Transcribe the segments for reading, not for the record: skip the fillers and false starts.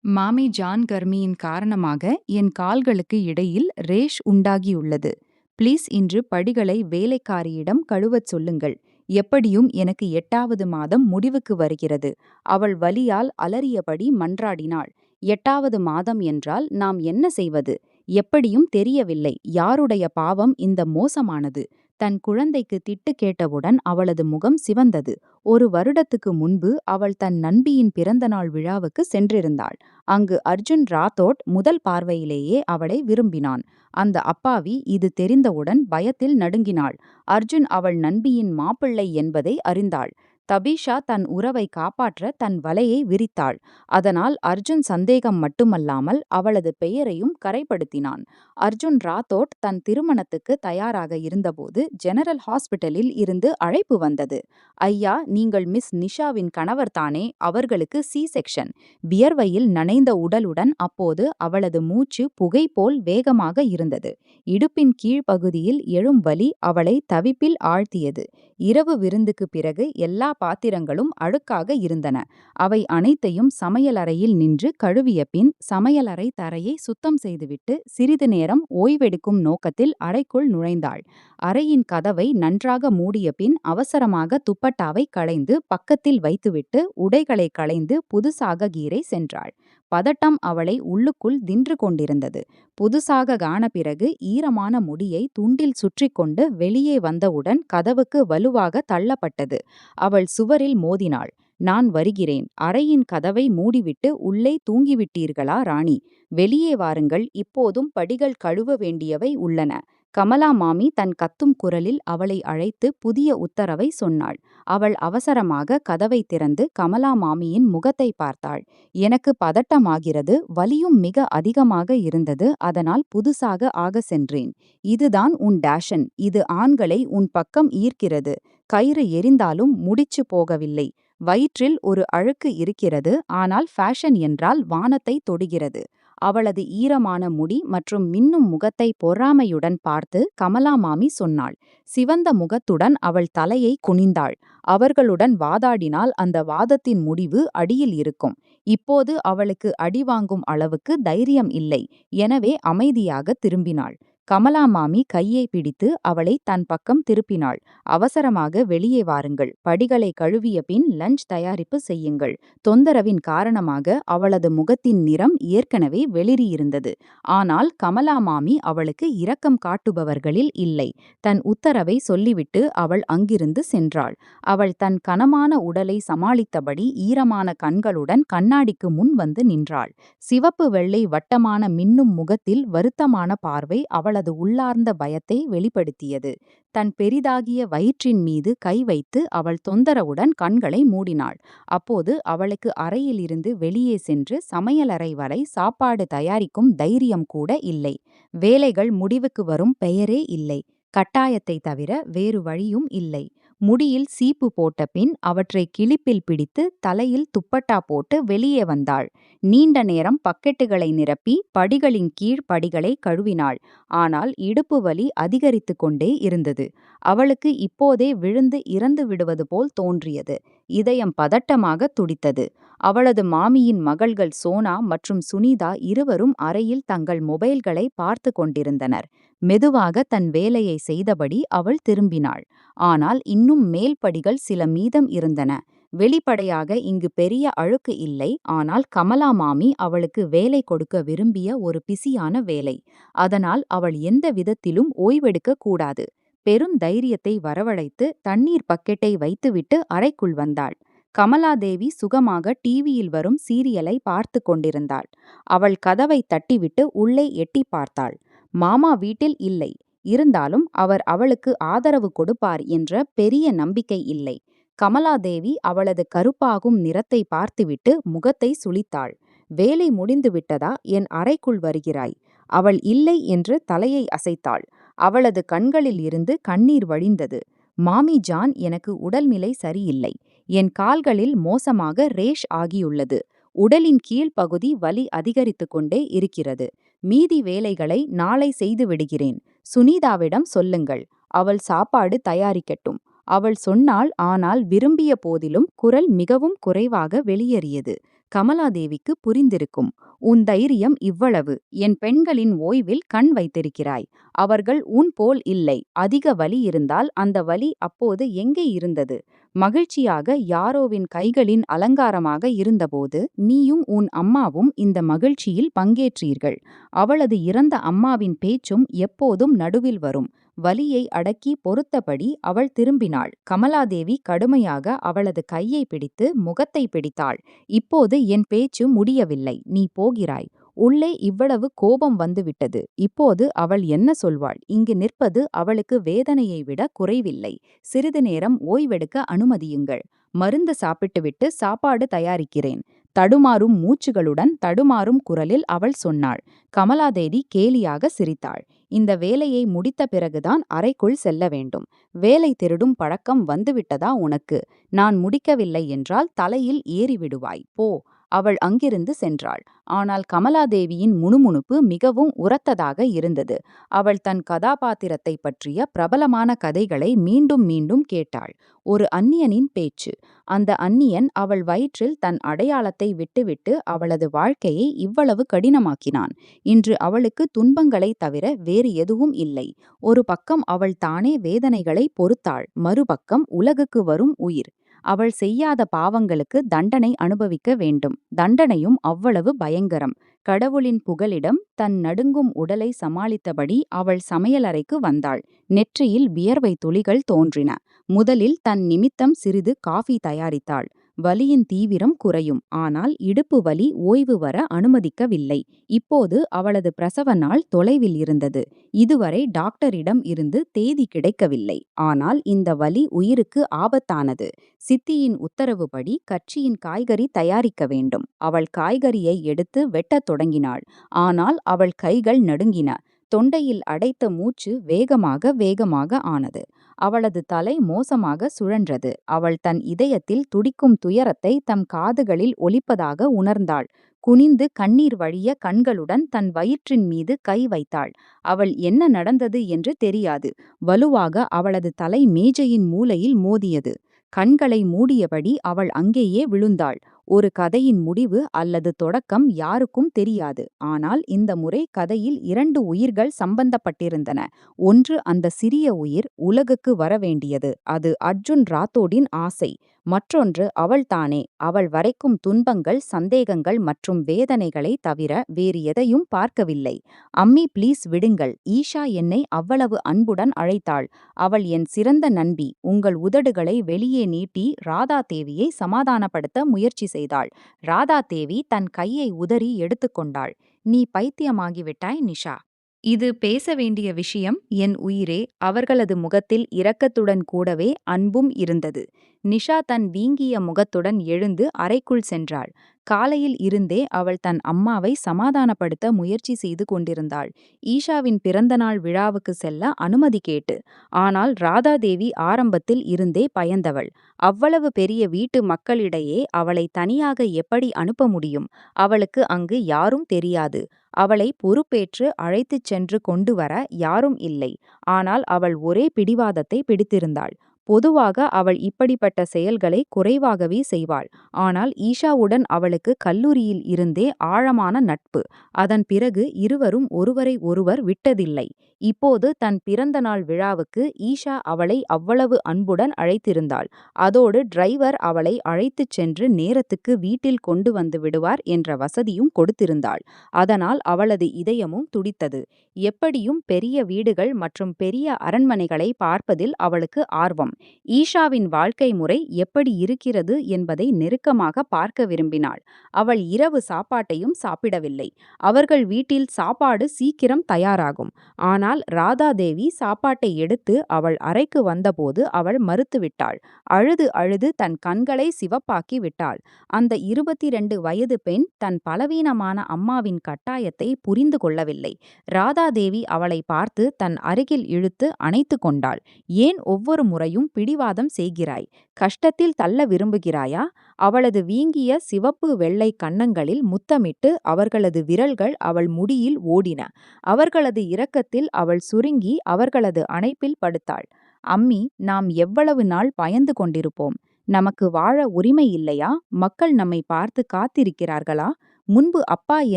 மாமி ஜான் கர்மியின் காரணமாக என் கால்களுக்கு இடையில் ரேஷ் உண்டாகியுள்ளது. ப்ளீஸ் இன்று படிகளை வேலைக்காரியிடம் கழுவச் சொல்லுங்கள். எப்படியும் எனக்கு 8வது மாதம் முடிவுக்கு வருகிறது. அவள் வலியால் அலறியபடி மன்றாடினாள். 8வது மாதம் என்றால் நாம் என்ன செய்வது? எப்படியும் தெரியவில்லை யாருடைய பாவம் இந்த மோசமானது. தன் குழந்தைக்கு திட்டு கேட்டவுடன் அவளது முகம் சிவந்தது. 1 வருடத்துக்கு முன்பு அவள் தன் நண்பியின் பிறந்தநாள் விழாவுக்கு சென்றிருந்தாள். அங்கு அர்ஜுன் ராத்தோட் முதல் பார்வையிலேயே அவளை விரும்பினான். அந்த அப்பாவி இது தெரிந்தவுடன் பயத்தில் நடுங்கினாள். அர்ஜுன் அவள் நண்பியின் மாப்பிள்ளை என்பதை அறிந்தாள். தபீஷா தன் உறவை காப்பாற்ற தன் வலையை விரித்தாள். அதனால் அர்ஜுன் சந்தேகம் மட்டுமல்லாமல் அவளது பெயரையும் கரைப்படுத்தினான். அர்ஜுன் ராத்தோட் தன் திருமணத்துக்கு தயாராக இருந்தபோது ஜெனரல் ஹாஸ்பிட்டலில் இருந்து அழைப்பு வந்தது. ஐயா, நீங்கள் மிஸ் நிஷாவின் கணவர்தானே? அவர்களுக்கு சி செக்ஷன். வியர்வையில் நனைந்த உடலுடன் அப்போது அவளது மூச்சு புகை போல் வேகமாக இருந்தது. இடுப்பின் கீழ்ப்பகுதியில் எழும் வலி அவளை தவிப்பில் ஆழ்த்தியது. இரவு விருந்துக்கு பிறகு எல்லா பாத்திரங்களும் அழுக்காக இருந்தன. அவை அனைத்தையும் சமையலறையில் நின்று கழுவிய பின் சமையலறை தரையை சுத்தம் செய்துவிட்டு சிறிது நேரம் ஓய்வெடுக்கும் நோக்கத்தில் அறைக்குள் நுழைந்தாள். அறையின் கதவை நன்றாக மூடிய பின் அவசரமாக துப்பட்டாவை களைந்து பக்கத்தில் வைத்துவிட்டு உடைகளை களைந்து புதுசாக கீரை சென்றாள். பதட்டம் அவளை உள்ளுக்குள் தின்று கொண்டிருந்தது. புதுசாக காண பிறகு ஈரமான முடியை துண்டில் சுற்றி கொண்டு வெளியே வந்தவுடன் கதவுக்கு வலுவாக தள்ளப்பட்டது. அவள் சுவரில் மோதினாள். நான் வருகிறேன். அறையின் கதவை மூடிவிட்டு உள்ளே தூங்கிவிட்டீர்களா ராணி? வெளியே வாருங்கள், இப்போதும் படிகள் கழுவ வேண்டியவை உள்ளன. கமலா மாமி தன் கத்தும் குரலில் அவளை அழைத்து புதிய உத்தரவை சொன்னாள். அவள் அவசரமாக கதவை திறந்து கமலா மாமியின் முகத்தை பார்த்தாள். எனக்கு பதட்டமாகிறது, வலியும் மிக அதிகமாக இருந்தது, அதனால் புதுசாக ஆக சென்றேன். இதுதான் உன் டேஷன். இது ஆண்களை உன் பக்கம் ஈர்க்கிறது. கயிறு எரிந்தாலும் முடிச்சு போகவில்லை. வயிற்றில் ஒரு அழுக்கு இருக்கிறது, ஆனால் ஃபேஷன் என்றால் வானத்தை தொடுகிறது. அவளது ஈரமான முடி மற்றும் மின்னும் முகத்தை பொறாமையுடன் பார்த்து கமலா மாமி சொன்னாள். சிவந்த முகத்துடன் அவள் தலையை குனிந்தாள். அவர்களுடன் வாதாடினால் அந்த வாதத்தின் முடிவு அடியில் இருக்கும். இப்போது அவளுக்கு அடி வாங்கும் அளவுக்கு தைரியம் இல்லை. எனவே அமைதியாக திரும்பினாள். கமலா மாமி கையை பிடித்து அவளை தன் பக்கம் திருப்பினாள். அவசரமாக வெளியே வாருங்கள். படிகளை கழுவிய பின் லஞ்ச் தயாரிப்பு செய்யுங்கள். தொந்தரவின் காரணமாக அவளது முகத்தின் நிறம் ஏற்கனவே வெளிறியிருந்தது. ஆனால் கமலா மாமி அவளுக்கு இரக்கம் காட்டுபவர்களில் இல்லை. தன் உத்தரவை சொல்லிவிட்டு அவள் அங்கிருந்து சென்றாள். அவள் தன் கனமான உடலை சமாளித்தபடி ஈரமான கண்களுடன் கண்ணாடிக்கு முன் வந்து நின்றாள். சிவப்பு வெள்ளை வட்டமான மின்னும் முகத்தில் வருத்தமான பார்வை அவளது உள்ளார்ந்த பயத்தை வெளிப்படுத்தியது. தன் பெரிதாகிய வயிற்றின் மீது கை வைத்து அவள் தொந்தரவுடன் கண்களை மூடினாள். அப்போது அவளுக்கு அறையிலிருந்து வெளியே சென்று சமையலறை வரை சாப்பாடு தயாரிக்கும் தைரியம் கூட இல்லை. வேலைகள் முடிவுக்கு வரும் பெயரே இல்லை. கட்டாயத்தை தவிர வேறு வழியும் இல்லை. முடியில் சீப்பு போட்ட பின் அவற்றை கிளிப்பில் பிடித்து தலையில் துப்பட்டா போட்டு வெளியே வந்தாள். நீண்ட நேரம் பக்கெட்டுகளை நிரப்பி படிகளின் கீழ் படிகளை கழுவினாள். ஆனால் இடுப்பு வலி அதிகரித்து கொண்டே இருந்தது. அவளுக்கு இப்போதே விழுந்து இறந்து விடுவது போல் தோன்றியது. இதயம் பதட்டமாக துடித்தது. அவளது மாமியின் மகள்கள் சோனா மற்றும் சுனிதா இருவரும் அறையில் தங்கள் மொபைல்களை பார்த்து கொண்டிருந்தனர். மெதுவாக தன் வேலையை செய்தபடி அவள் திரும்பினாள். ஆனால் இன்னும் மேல் படிகள் சில மீதம் இருந்தன. வெளிப்படையாக இங்கு பெரிய அழுக்கு இல்லை, ஆனால் கமலா மாமி அவளுக்கு வேலை கொடுக்க விரும்பிய ஒரு பிஸியான வேலை. அதனால் அவள் எந்த விதத்திலும் ஓய்வெடுக்க கூடாது. பெருந்தைரியத்தை வரவழைத்து தண்ணீர் பக்கெட்டை வைத்துவிட்டு அறைக்குள் வந்தாள். கமலாதேவி சுகமாக டிவியில் வரும் சீரியலை பார்த்து கொண்டிருந்தாள். அவள் கதவை தட்டிவிட்டு உள்ளே எட்டி பார்த்தாள். மாமா வீட்டில் இல்லை. இருந்தாலும் அவர் அவளுக்கு ஆதரவு கொடுப்பார் என்ற பெரிய நம்பிக்கை இல்லை. கமலாதேவி அவளது கருப்பாகும் நிறத்தை பார்த்துவிட்டு முகத்தை சுளித்தாள். வேலை முடிந்து விட்டதா? என் அறைக்குள் வருகிறாய். அவள் இல்லை என்று தலையை அசைத்தாள். அவளது கண்களில் இருந்து கண்ணீர் வழிந்தது. மாமி ஜான், எனக்கு உடல்நிலை சரியில்லை. என் கால்களில் மோசமாக ரேஷ் ஆகியுள்ளது. உடலின் கீழ்ப்பகுதி வலி அதிகரித்து கொண்டே இருக்கிறது. மீதி வேலைகளை நாளை செய்து விடுகிறேன். சுனிதாவிடம் சொல்லுங்கள். அவள் சாப்பாடு தயாரிக்கட்டும். அவள் சொன்னாள், ஆனால் விரும்பிய போதிலும் குரல் மிகவும் குறைவாக வெளியேறியது. கமலாதேவிக்கு புரிந்திருக்கும். உன் தைரியம் இவ்வளவு. என் பெண்களின் ஓய்வில் கண் வைத்திருக்கிறாய். அவர்கள் உன் போல் இல்லை. அதிக வலி இருந்தால் அந்த வலி அப்போது எங்கே இருந்தது? மகிழ்ச்சியாக யாரோவின் கைகளின் அலங்காரமாக இருந்தபோது நீயும் உன் அம்மாவும் இந்த மகிழ்ச்சியில் பங்கேற்றீர்கள். அவளது இறந்த அம்மாவின் பேச்சும் எப்போதும் நடுவில் வரும். வலியை அடக்கி பொறுத்தபடி அவள் திரும்பினாள். கமலாதேவி கடுமையாக அவளது கையை பிடித்து முகத்தை பிடித்தாள். இப்போது என் பேச்சு முடியவில்லை. நீ போகிறாய். உள்ளே இவ்வளவு கோபம் வந்துவிட்டது. இப்போது அவள் என்ன சொல்வாள்? இங்கு நிற்பது அவளுக்கு வேதனையை விட குறைவில்லை. சிறிது நேரம் ஓய்வெடுக்க அனுமதியுங்கள். மருந்து சாப்பிட்டுவிட்டு சாப்பாடு தயாரிக்கிறேன். தடுமாறும் மூச்சுகளுடன் தடுமாறும் குரலில் அவள் சொன்னாள். கமலாதேவி கேலியாக சிரித்தாள். இந்த வேலையை முடித்த பிறகுதான் அறைக்குள் செல்ல வேண்டும். வேலை திருடும் பழக்கம் வந்துவிட்டதா உனக்கு? நான் முடிக்கவில்லை என்றால் தலையில் ஏறிவிடுவாய். போ. அவள் அங்கிருந்து சென்றாள். ஆனால் கமலாதேவியின் முணுமுணுப்பு மிகவும் உரத்ததாக இருந்தது. அவள் தன் கதாபாத்திரத்தை பற்றிய பிரபலமான கதைகளை மீண்டும் மீண்டும் கேட்டாள். ஒரு அந்நியனின் பேச்சு. அந்த அந்நியன் அவள் வயிற்றில் தன் அடையாளத்தை விட்டுவிட்டு அவளது வாழ்க்கையை இவ்வளவு கடினமாக்கினான். இன்று அவளுக்கு துன்பங்களைத் தவிர வேறு எதுவும் இல்லை. ஒரு பக்கம் அவள் தானே வேதனைகளை பொறுத்தாள். மறுபக்கம் உலகுக்கு வரும் உயிர். அவள் செய்யாத பாவங்களுக்கு தண்டனை அனுபவிக்க வேண்டும். தண்டனையும் அவ்வளவு பயங்கரம். கடவுளின் புகலிடம் தன் நடுங்கும் உடலை சமாளித்தபடி அவள் சமையலறைக்கு வந்தாள். நெற்றியில் வியர்வை துளிகள் தோன்றின. முதலில் தன் நிமித்தம் சிறிது காஃபி தயாரித்தாள். வலியின் தீவிரம் குறையும். ஆனால் இடுப்பு வலி ஓய்வு வர அனுமதிக்கவில்லை. இப்போது அவளது பிரசவ நாள் தொலைவில் இருந்தது. இதுவரை டாக்டரிடம் இருந்து தேதி கிடைக்கவில்லை. ஆனால் இந்த வலி உயிருக்கு ஆபத்தானது. சித்தியின் உத்தரவுப்படி கட்சியின் காய்கறி தயாரிக்க வேண்டும். அவள் காய்கறியை எடுத்து வெட்டத் தொடங்கினாள். ஆனால் அவள் கைகள் நடுங்கின. தொண்டையில் அடைத்த மூச்சு வேகமாக வேகமாக ஆனது. அவளது தலை மோசமாக சுழன்றது. அவள் தன் இதயத்தில் துடிக்கும் துயரத்தை தம் காதுகளில் ஒலிப்பதாக உணர்ந்தாள். குனிந்து கண்ணீர் வழிய கண்களுடன் தன் வயிற்றின் மீது கை வைத்தாள். அவள் என்ன நடந்தது என்று தெரியாது. வலுவாக அவளது தலை மேஜையின் மூலையில் மோதியது. கண்களை மூடியபடி அவள் அங்கேயே விழுந்தாள். ஒரு கதையின் முடிவு அல்லது தொடக்கம் யாருக்கும் தெரியாது. ஆனால் இந்த முறை கதையில் 2 உயிர்கள் சம்பந்தப்பட்டிருந்தன. ஒன்று அந்த சிறிய உயிர் உலகுக்கு வரவேண்டியது. அது அர்ஜுன் ராத்தோடின் ஆசை. மற்றொன்று அவள்தானே. அவள் வரைக்கும் துன்பங்கள், சந்தேகங்கள் மற்றும் வேதனைகளை தவிர வேறு எதையும் பார்க்கவில்லை. அம்மி, ப்ளீஸ் விடுங்கள். ஈஷா என்னை அவ்வளவு அன்புடன் அழைத்தாள். அவள் என் சிறந்த நண்பி. உங்கள் உதடுகளை வெளியே நீட்டி ராதா தேவியை சமாதானப்படுத்த முயற்சி செய்தாள். ராதா தேவி தன் கையை உதறி எடுத்துக்கொண்டாள். நீ பைத்தியமாகிவிட்டாய் நிஷா. இது பேச வேண்டிய விஷயம் என் உயிரே. அவர்களது முகத்தில் இரக்கத்துடன் கூடவே அன்பும் இருந்தது. நிஷா தன் வீங்கிய முகத்துடன் எழுந்து அறைக்குள் சென்றாள். காலையில் இருந்தே அவள் தன் அம்மாவை சமாதானப்படுத்த முயற்சி செய்து கொண்டிருந்தாள். ஈஷாவின் பிறந்தநாள் விழாவுக்கு செல்ல அனுமதி கேட்டு. ஆனால் ராதாதேவி ஆரம்பத்தில் இருந்தே பயந்தவள். அவ்வளவு பெரிய வீட்டு மக்களிடையே அவளை தனியாக எப்படி அனுப்ப முடியும்? அவளுக்கு அங்கு யாரும் தெரியாது. அவளை பொறுப்பேற்று அழைத்துச் சென்று கொண்டு வர யாரும் இல்லை. ஆனால் அவள் ஒரே பிடிவாதத்தை பிடித்திருந்தாள். பொதுவாக அவள் இப்படிப்பட்ட செயல்களை குறைவாகவே செய்வாள். ஆனால் ஈஷாவுடன் அவளுக்கு கல்லூரியில் இருந்தே ஆழமான நட்பு. அதன் பிறகு இருவரும் ஒருவரை ஒருவர் விட்டதில்லை. இப்போது தன் பிறந்த நாள் விழாவுக்கு ஈஷா அவளை அவ்வளவு அன்புடன் அழைத்திருந்தாள். அதோடு டிரைவர் அவளை அழைத்துச் சென்று நேரத்துக்கு வீட்டில் கொண்டு வந்து விடுவார் என்ற வசதியும் கொடுத்திருந்தாள். அதனால் அவளது இதயமும் துடித்தது. எப்படியும் பெரிய வீடுகள் மற்றும் பெரிய அரண்மனைகளை பார்ப்பதில் அவளுக்கு ஆர்வம். ஈஷாவின் வாழ்க்கை முறை எப்படி இருக்கிறது என்பதை நெருக்கமாக பார்க்க விரும்பினாள். அவள் இரவு சாப்பாட்டையும் சாப்பிடவில்லை. அவர்கள் வீட்டில் சாப்பாடு சீக்கிரம் தயாராகும். ஆனால் ராதாதேவி சாப்பாட்டை எடுத்து அவள் அறைக்கு வந்தபோது அவள் மறுத்துவிட்டாள். அழுது அழுது தன் கண்களை சிவப்பாக்கி விட்டாள். அந்த 22 வயது பெண் தன் பலவீனமான அம்மாவின் கட்டாயத்தை புரிந்து கொள்ளவில்லை. ராதாதேவி அவளை பார்த்து தன் அருகில் இழுத்து அணைத்து கொண்டாள். ஏன் ஒவ்வொரு முறையும் பிடிவாதம் செய்கிறாய்? கஷ்டத்தில் தள்ள விரும்புகிறாயா? அவளது வீங்கிய சிவப்பு வெள்ளை கன்னங்களில் முத்தமிட்டு அவர்களது விரல்கள் அவள் முடியில் ஓடின. அவர்களது இரக்கத்தில் அவள் சுருங்கி அவர்களது அணைப்பில் படுத்தாள். அம்மி, நாம் எவ்வளவு நாள் பயந்து கொண்டிருப்போம்? நமக்கு வாழ உரிமை இல்லையா? மக்கள் நம்மை பார்த்து காத்திருக்கிறார்களா? முன்பு அப்பா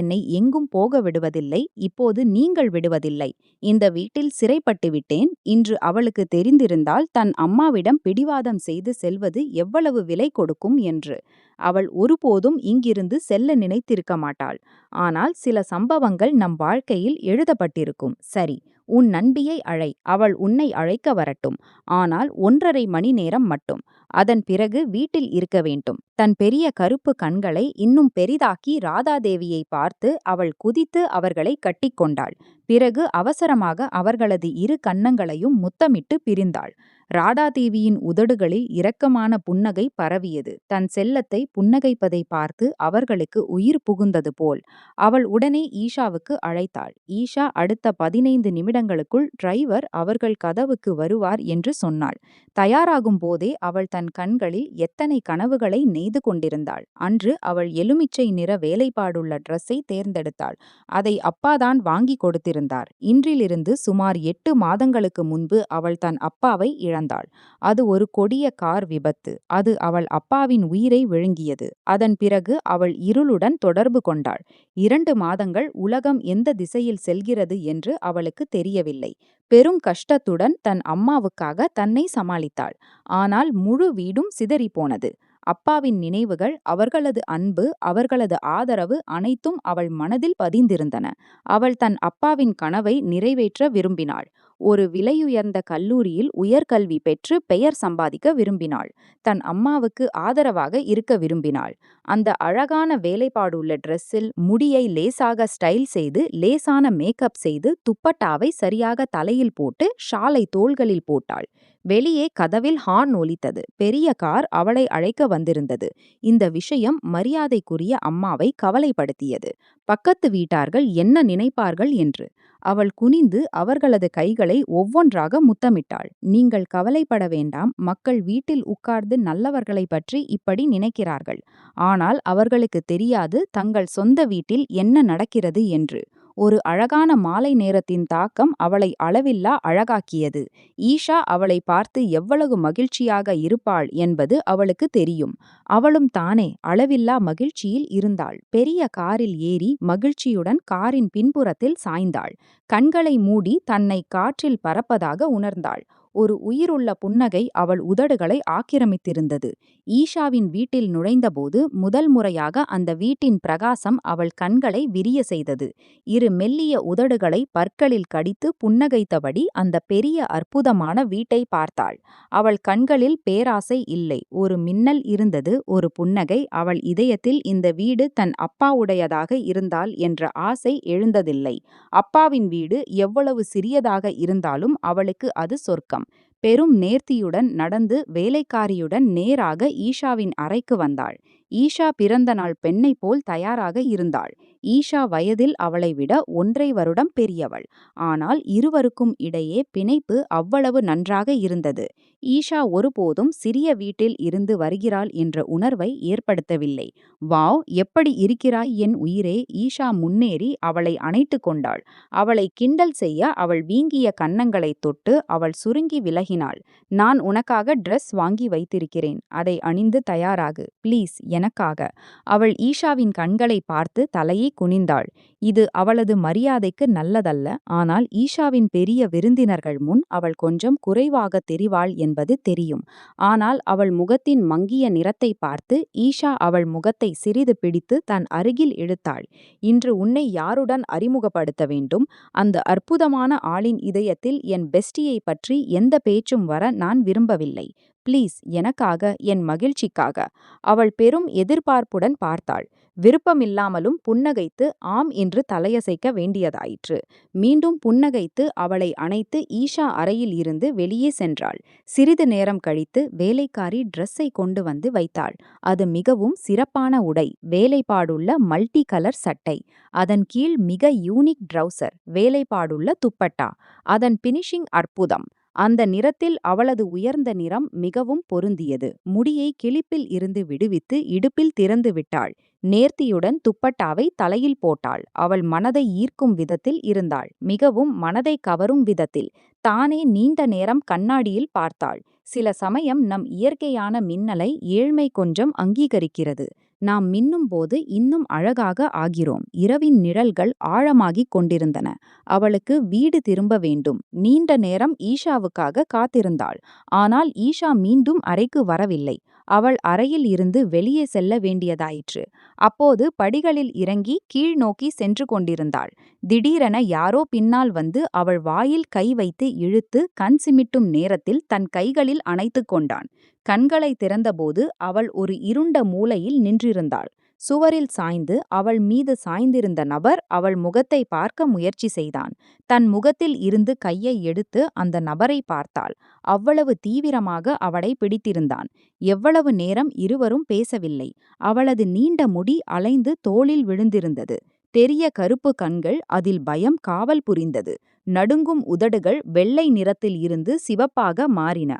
என்னை எங்கும் போக விடுவதில்லை, இப்போது நீங்கள் விடுவதில்லை. இந்த வீட்டில் சிறைப்பட்டு விட்டேன். இன்று அவளுக்கு தெரிந்திருந்தால் தன் அம்மாவிடம் பிடிவாதம் செய்து செல்வது எவ்வளவு விலை கொடுக்கும் என்று. அவள் ஒருபோதும் இங்கிருந்து செல்ல நினைத்திருக்க மாட்டாள். ஆனால் சில சம்பவங்கள் நம் வாழ்க்கையில் எழுதப்பட்டிருக்கும். சரி, உன் நண்பியை அழை, அவள் உன்னை அழைக்க வரட்டும். ஆனால் 1½ மணி நேரம் மட்டும். அதன் பிறகு வீட்டில் இருக்க வேண்டும். தன் பெரிய கருப்பு கண்களை இன்னும் பெரிதாக்கி ராதாதேவியை பார்த்து அவள் குதித்து அவர்களை கட்டிக்கொண்டாள். பிறகு அவசரமாக அவர்களது இரு கன்னங்களையும் முத்தமிட்டு பிரிந்தாள். ராதாதேவியின் உதடுகளில் இரக்கமான புன்னகை பரவியது. தன் செல்லத்தை புன்னகைப்பதை பார்த்து அவர்களுக்கு உயிர் புகுந்தது போல். அவள் உடனே ஈஷாவுக்கு அழைத்தாள். ஈஷா அடுத்த 15 நிமிடங்களுக்குள் டிரைவர் அவர்கள் கதவுக்கு வருவார் என்று சொன்னாள். தயாராகும் போதே அவள் தன் கண்களில் எத்தனை கனவுகளை நெய்து கொண்டிருந்தாள். அன்று அவள் எலுமிச்சை நிற வேலைப்பாடுள்ள டிரெஸ்ஸை தேர்ந்தெடுத்தாள். அதை அப்பாதான் வாங்கி கொடுத்திருந்தார். இன்றிலிருந்து சுமார் 8 மாதங்களுக்கு முன்பு அவள் தன் அப்பாவை இழந்தாள். அது ஒரு கொடிய கார் விபத்து. அது அவள் அப்பாவின் உயிரை விழுங்கியது. அதன் பிறகு அவள் இருளுடன் தொடர்பு கொண்டாள். 2 மாதங்கள் உலகம் எந்த திசையில் செல்கிறது என்று அவளுக்கு தெரியவில்லை. பெரும் கஷ்டத்துடன் தன் அம்மாவுக்காக தன்னை சமாளித்தாள். ஆனால் முழு வீடும் சிதறிப்போனது. அப்பாவின் நினைவுகள், அவர்களது அன்பு, அவர்களது ஆதரவு அனைத்தும் அவள் மனதில் பதிந்திருந்தன. அவள் தன் அப்பாவின் கனவை நிறைவேற்ற விரும்பினாள். ஒரு விலையுயர்ந்த கல்லூரியில் உயர்கல்வி பெற்று பெயர் சம்பாதிக்க விரும்பினாள். தன் அம்மாவுக்கு ஆதரவாக இருக்க விரும்பினாள். அந்த அழகான வேலைப்பாடுள்ள டிரெஸ்ஸில் முடியை லேசாக ஸ்டைல் செய்து, லேசான மேக்கப் செய்து, துப்பட்டாவை சரியாக தலையில் போட்டு, ஷாலை தோள்களில் போட்டாள். வெளியே கதவில் ஹார்ன் ஒலித்தது. பெரிய கார் அவளை அழைக்க வந்திருந்தது. இந்த விஷயம் மரியாதைக்குரிய அம்மாவை கவலைப்படுத்தியது. பக்கத்து வீட்டார்கள் என்ன நினைப்பார்கள் என்று. அவள் குனிந்து அவர்களது கைகளை ஒவ்வொன்றாக முத்தமிட்டாள். நீங்கள் கவலைப்பட வேண்டாம். மக்கள் வீட்டில் உட்கார்ந்து நல்லவர்களை பற்றி இப்படி நினைக்கிறார்கள். ஆனால் அவர்களுக்கு தெரியாது தங்கள் சொந்த வீட்டில் என்ன நடக்கிறது என்று. ஒரு அழகான மாலை நேரத்தின் தாக்கம் அவளை அளவில்லா அழகாக்கியது. ஈஷா அவளை பார்த்து எவ்வளவு மகிழ்ச்சியாக இருப்பாள் என்பது அவளுக்கு தெரியும். அவளும் தானே அளவில்லா மகிழ்ச்சியில் இருந்தாள். பெரிய காரில் ஏறி மகிழ்ச்சியுடன் காரின் பின்புறத்தில் சாய்ந்தாள். கண்களை மூடி தன்னை காற்றில் பறப்பதாக உணர்ந்தாள். ஒரு உயிருள்ள புன்னகை அவள் உதடுகளை ஆக்கிரமித்திருந்தது. ஈஷாவின் வீட்டில் நுழைந்தபோது முதல் முறையாக அந்த வீட்டின் பிரகாசம் அவள் கண்களை விரிய செய்தது. இரு மெல்லிய உதடுகளை பற்களில் கடித்து புன்னகைத்தபடி அந்த பெரிய அற்புதமான வீட்டை பார்த்தாள். அவள் கண்களில் பேராசை இல்லை, ஒரு மின்னல் இருந்தது, ஒரு புன்னகை. அவள் இதயத்தில் இந்த வீடு தன் அப்பாவுடையதாக இருந்தால் என்ற ஆசை எழுந்ததில்லை. அப்பாவின் வீடு எவ்வளவு சிறியதாக இருந்தாலும் அவளுக்கு அது சொர்க்கம். பெரும் நேர்த்தியுடன் நடந்து வேலைக்காரியுடன் நேராக ஈஷாவின் அறைக்கு வந்தாள். ஈஷா பிறந்த நாள் பெண்ணை போல் தயாராக இருந்தாள். ஈஷா வயதில் அவளை விட 1½ வருடம் பெரியவள். ஆனால் இருவருக்கும் இடையே பிணைப்பு அவ்வளவு நன்றாக இருந்தது. ஈஷா ஒருபோதும் சிறிய வீட்டில் இருந்து வருகிறாள் என்ற உணர்வை ஏற்படுத்தவில்லை. வாவ், எப்படி இருக்கிறாய் என் உயிரே! ஈஷா முன்னேறி அவளை அணைத்து கொண்டாள். அவளை கிண்டல் செய்ய அவள் வீங்கிய கன்னங்களை தொட்டு அவள் சுருங்கி விலகினாள். நான் உனக்காக டிரெஸ் வாங்கி வைத்திருக்கிறேன். அதை அணிந்து தயாராகு ப்ளீஸ், எனக்காக. அவள் ஈஷாவின் கண்களை பார்த்து தலையை குனிந்தாள். இது அவளது மரியாதைக்கு நல்லதல்ல. ஆனால் ஈஷாவின் பெரிய விருந்தினர்கள் முன் அவள் கொஞ்சம் குறைவாக தெரிவாள் என்பது தெரியும். ஆனால் அவள் முகத்தின் மங்கிய நிறத்தை பார்த்து ஈஷா அவள் முகத்தை சிறிது பிடித்து தன் அருகில் இழுத்தாள். இன்று உன்னை யாருடன் அறிமுகப்படுத்த வேண்டும்? அந்த அற்புதமான ஆளின் இதயத்தில் என் பெஸ்டியை பற்றி எந்த பேச்சும் வர நான் விரும்பவில்லை. ப்ளீஸ், எனக்காக, என் மகிழ்ச்சிக்காக. அவள் பெரும் எதிர்பார்ப்புடன் பார்த்தாள். விருப்பமில்லாமலும் புன்னகைத்து ஆம் என்று தலையசைக்க வேண்டியதாயிற்று. மீண்டும் புன்னகைத்து அவளை அணைத்து ஈஷா அறையில் இருந்து வெளியே சென்றாள். சிறிது நேரம் கழித்து வேலைக்காரி டிரெஸ்ஸை கொண்டு வந்து வைத்தாள். அது மிகவும் சிறப்பான உடை. வேலைப்பாடுள்ள மல்டி கலர் சட்டை. அதன் கீழ் மிக யூனிக் ட்ரவுசர். வேலைப்பாடுள்ள துப்பட்டா. அதன் பினிஷிங் அற்புதம். அந்த நிறத்தில் அவளது உயர்ந்த நிறம் மிகவும் பொருந்தியது. முடியை கிளிப்பில் இருந்து விடுவித்து இடுப்பில் திறந்து விட்டாள். நேர்த்தியுடன் துப்பட்டாவை தலையில் போட்டாள். அவள் மனதை ஈர்க்கும் விதத்தில் இருந்தாள். மிகவும் மனதை கவரும் விதத்தில். தானே நீண்ட நேரம் கண்ணாடியில் பார்த்தாள். சில சமயம் நம் இயற்கையான மின்னலை ஏழ்மை கொஞ்சம் அங்கீகரிக்கிறது. நாம் மின்னும் போது இன்னும் அழகாக ஆகிறோம். இரவின் நிழல்கள் ஆழமாகிக் கொண்டிருந்தன. அவளுக்கு வீடு திரும்ப வேண்டும். நீண்ட நேரம் ஈஷாவுக்காக காத்திருந்தாள். ஆனால் ஈஷா மீண்டும் அறைக்கு வரவில்லை. அவள் அறையில் இருந்து வெளியே செல்ல வேண்டியதாயிற்று. அப்போது படிகளில் இறங்கி கீழ் நோக்கி சென்று கொண்டிருந்தாள். திடீரென யாரோ பின்னால் வந்து அவள் வாயில் கை வைத்து இழுத்து கண் சிமிட்டும் நேரத்தில் தன் கைகளில் அணைத்துக் கொண்டான். கண்களை திறந்தபோது அவள் ஒரு இருண்ட மூலையில் நின்றிருந்தாள். சுவரில் சாய்ந்து அவள் மீது சாய்ந்திருந்த நபர் அவள் முகத்தை பார்க்க முயற்சி செய்தான். தன் முகத்தில் இருந்து கையை எடுத்து அந்த நபரை பார்த்தாள். அவ்வளவு தீவிரமாக அவளை பிடித்திருந்தான். எவ்வளவு நேரம் இருவரும் பேசவில்லை. அவளது நீண்ட முடி அலைந்து தோளில் விழுந்திருந்தது. பெரிய கருப்பு கண்கள், அதில் பயம் காவல் புரிந்தது. நடுங்கும் உதடுகள் வெள்ளை நிறத்தில் இருந்து சிவப்பாக மாறின.